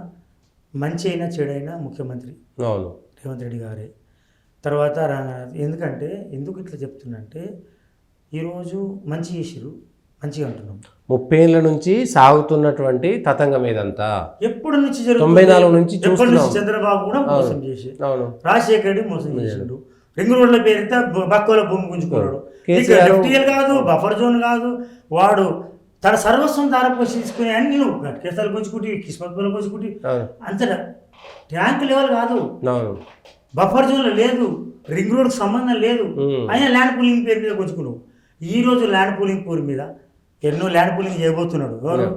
మంచి అయినా చెడైనా ముఖ్యమంత్రి అవును. రేవంత్ రెడ్డి గారే. తర్వాత ఎందుకంటే ఎందుకు ఇట్లా చెప్తున్నంటే ఈరోజు మంచి చేసిరు, మంచిగా అంటున్నాం. 30 ఏళ్ళ నుంచి సాగుతున్నటువంటి తతంగం ఇదంతా ఎప్పటి నుంచి జరుగుతుంది? 94 నుంచి చూస్తున్నాం. చంద్రబాబు కూడా మోసం చేసి, అవును. రాజశేఖర రెడ్డి మోసం చేసిండు. రింగ్ రోడ్ల పేరితే బక్కోల భూమి గుంజుకున్నాడు. ఎఫ్టీఎల్ కాదు, బఫర్ జోన్ కాదు, వాడు తన సర్వస్వం దారపోసి తీసుకుని అన్ని కేసాలు గుంజుకుంటే, కిస్మత్లు గుంజుకుంటే అంతటా ట్యాంక్ లెవెల్ కాదు, బఫర్ జోన్లో లేదు, రింగ్ రోడ్కి సంబంధం లేదు. అయినా ల్యాండ్ పూలింగ్ పేరు మీద గుంజుకున్నావు. ఈ రోజు ల్యాండ్ పూలింగ్ పేరు మీద ఎన్నో ల్యాండ్ పూలింగ్ చేయబోతున్నాడు ఎవరు?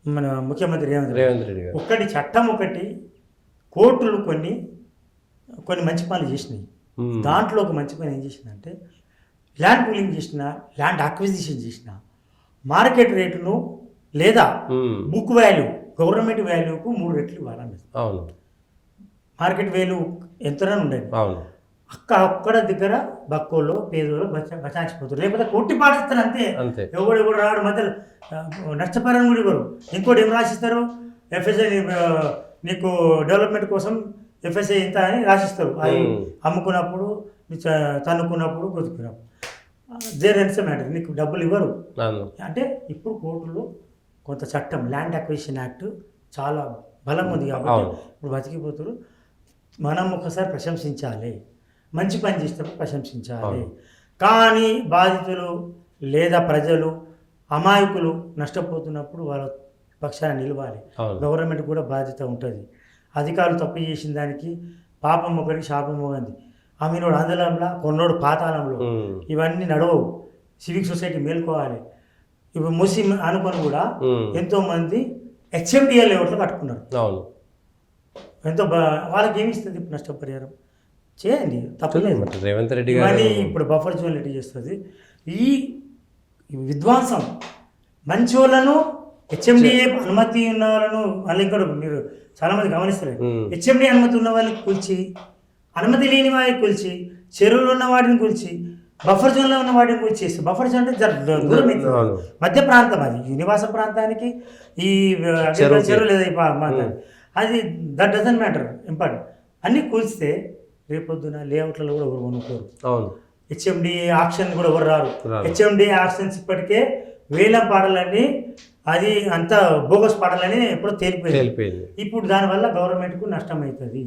మన ముఖ్యమంత్రి రేవంత్ రెడ్డి. ఒకటి చట్టం, ఒకటి కోర్టులు కొన్ని మంచి పనులు చేసినాయి. దాంట్లో ఒక మంచి పని ఏం చేసిందంటే ల్యాండ్ పూలింగ్ చేసిన, ల్యాండ్ అక్విజిషన్ చేసిన మార్కెట్ రేటును లేదా బుక్ వాల్యూ గవర్నమెంట్ వాల్యూకు 3 రెట్లు ఇవ్వాలన్నది. అవును. మార్కెట్ వాల్యూ ఎంతనే ఉండేది. అవును. అక్కడ దగ్గర బక్కోళ్ళు పేదోళ్ళు బచాచిపోతారు, లేకపోతే కొట్టి పాటిస్తారు అంతే. ఎవడు రాడు మధ్యలో నష్టపరిహారం కూడా ఇవ్వరు. ఇంకోటి ఏం రాసిస్తారు, ఎఫ్ఎస్ఐ నీకు డెవలప్మెంట్ కోసం ఎఫ్ఎస్ఐ ఇంత అని రాసిస్తారు. అది అమ్ముకున్నప్పుడు, తన్నుకున్నప్పుడు, కొతుకున్నప్పుడు దేర్ ఎన్స్ మ్యాటర్, నీకు డబ్బులు ఇవ్వరు. అంటే ఇప్పుడు కోర్టులో కొంత చట్టం ల్యాండ్ అక్విజిషన్ యాక్ట్ చాలా బలంగా ఉంది కాబట్టి ఇప్పుడు బతికిపోతారు. మనం ఒకసారి ప్రశంసించాలి, మంచి పని చేసినప్పుడు ప్రశంసించాలి. కానీ బాధితులు లేదా ప్రజలు అమాయకులు నష్టపోతున్నప్పుడు వాళ్ళ పక్షాన నిలవాలి. గవర్నమెంట్ కూడా బాధ్యత ఉంటుంది. అధికారులు తప్పు చేసిన దానికి పాపం ఒకటి శాపం ఒకటి. ఆమెనోడు ఆందోళనలో, కొన్నోడు పాతాళంలో, ఇవన్నీ నడవవు. Civic society మేల్కోవాలి. ఇప్పుడు ముస్లిం అనుకొని కూడా ఎంతోమంది హెచ్ఎండిఏ లెవెల్లో కట్టుకున్నారు. ఎంతో వాళ్ళకి ఏమి ఇస్తుంది ఇప్పుడు నష్టపరిహారం? చేయండి, తప్పలేదు. రేవంత్ రెడ్డి ఇవన్నీ ఇప్పుడు బఫర్ జోన్ ఎట్టి చేస్తుంది. ఈ విధ్వంసం మంచి వాళ్ళను, హెచ్ఎండిఏ అనుమతి ఉన్న వాళ్ళను, వాళ్ళు ఇక్కడ మీరు చాలామంది గమనిస్తారు, హెచ్ఎండిఏ అనుమతి ఉన్న వాళ్ళకి కూల్చి, అనుమతి లేని వాడిని కూల్చి, చెరువులు ఉన్న వాటిని కూల్చి, బఫర్ జోన్లో ఉన్న వాటిని కూల్చేసి, బఫర్ జోన్ అంటే దూరం మధ్య ప్రాంతం, అది నివాస ప్రాంతానికి ఈ చెరువు లేదా అది దట్ డజంట్ మ్యాటర్, ఇంపార్టెంట్. అన్నీ కూల్చితే రేపొద్దున లేఅవుట్లలో కూడా ఎవరు కొనుక్కోరు. హెచ్ఎండిఏ ఆక్షన్ కూడా ఎవరు రారు. హెచ్ఎండిఏ ఆక్షన్స్ ఇప్పటికే వేలం పాటలన్నీ, అది అంతా బోగస్ పాటలని ఎప్పుడో తేలిపోయింది. ఇప్పుడు దానివల్ల గవర్నమెంట్కు నష్టం అవుతుంది.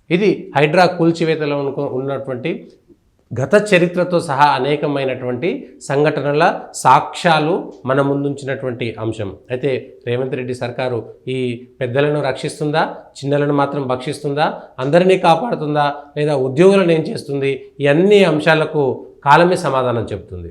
ఇది హైడ్రా కూల్చివేతలో ఉన్నటువంటి గత చరిత్రతో సహా అనేకమైనటువంటి సంఘటనల సాక్ష్యాలు మన ముందుంచినటువంటి అంశం. అయితే రేవంత్ రెడ్డి సర్కారు ఈ పెద్దలను రక్షిస్తుందా, చిన్నలను మాత్రం భక్షిస్తుందా, అందరినీ కాపాడుతుందా, లేదా ఉద్యోగులను ఏం చేస్తుంది, ఈ అన్ని అంశాలకు కాలమే సమాధానం చెబుతుంది.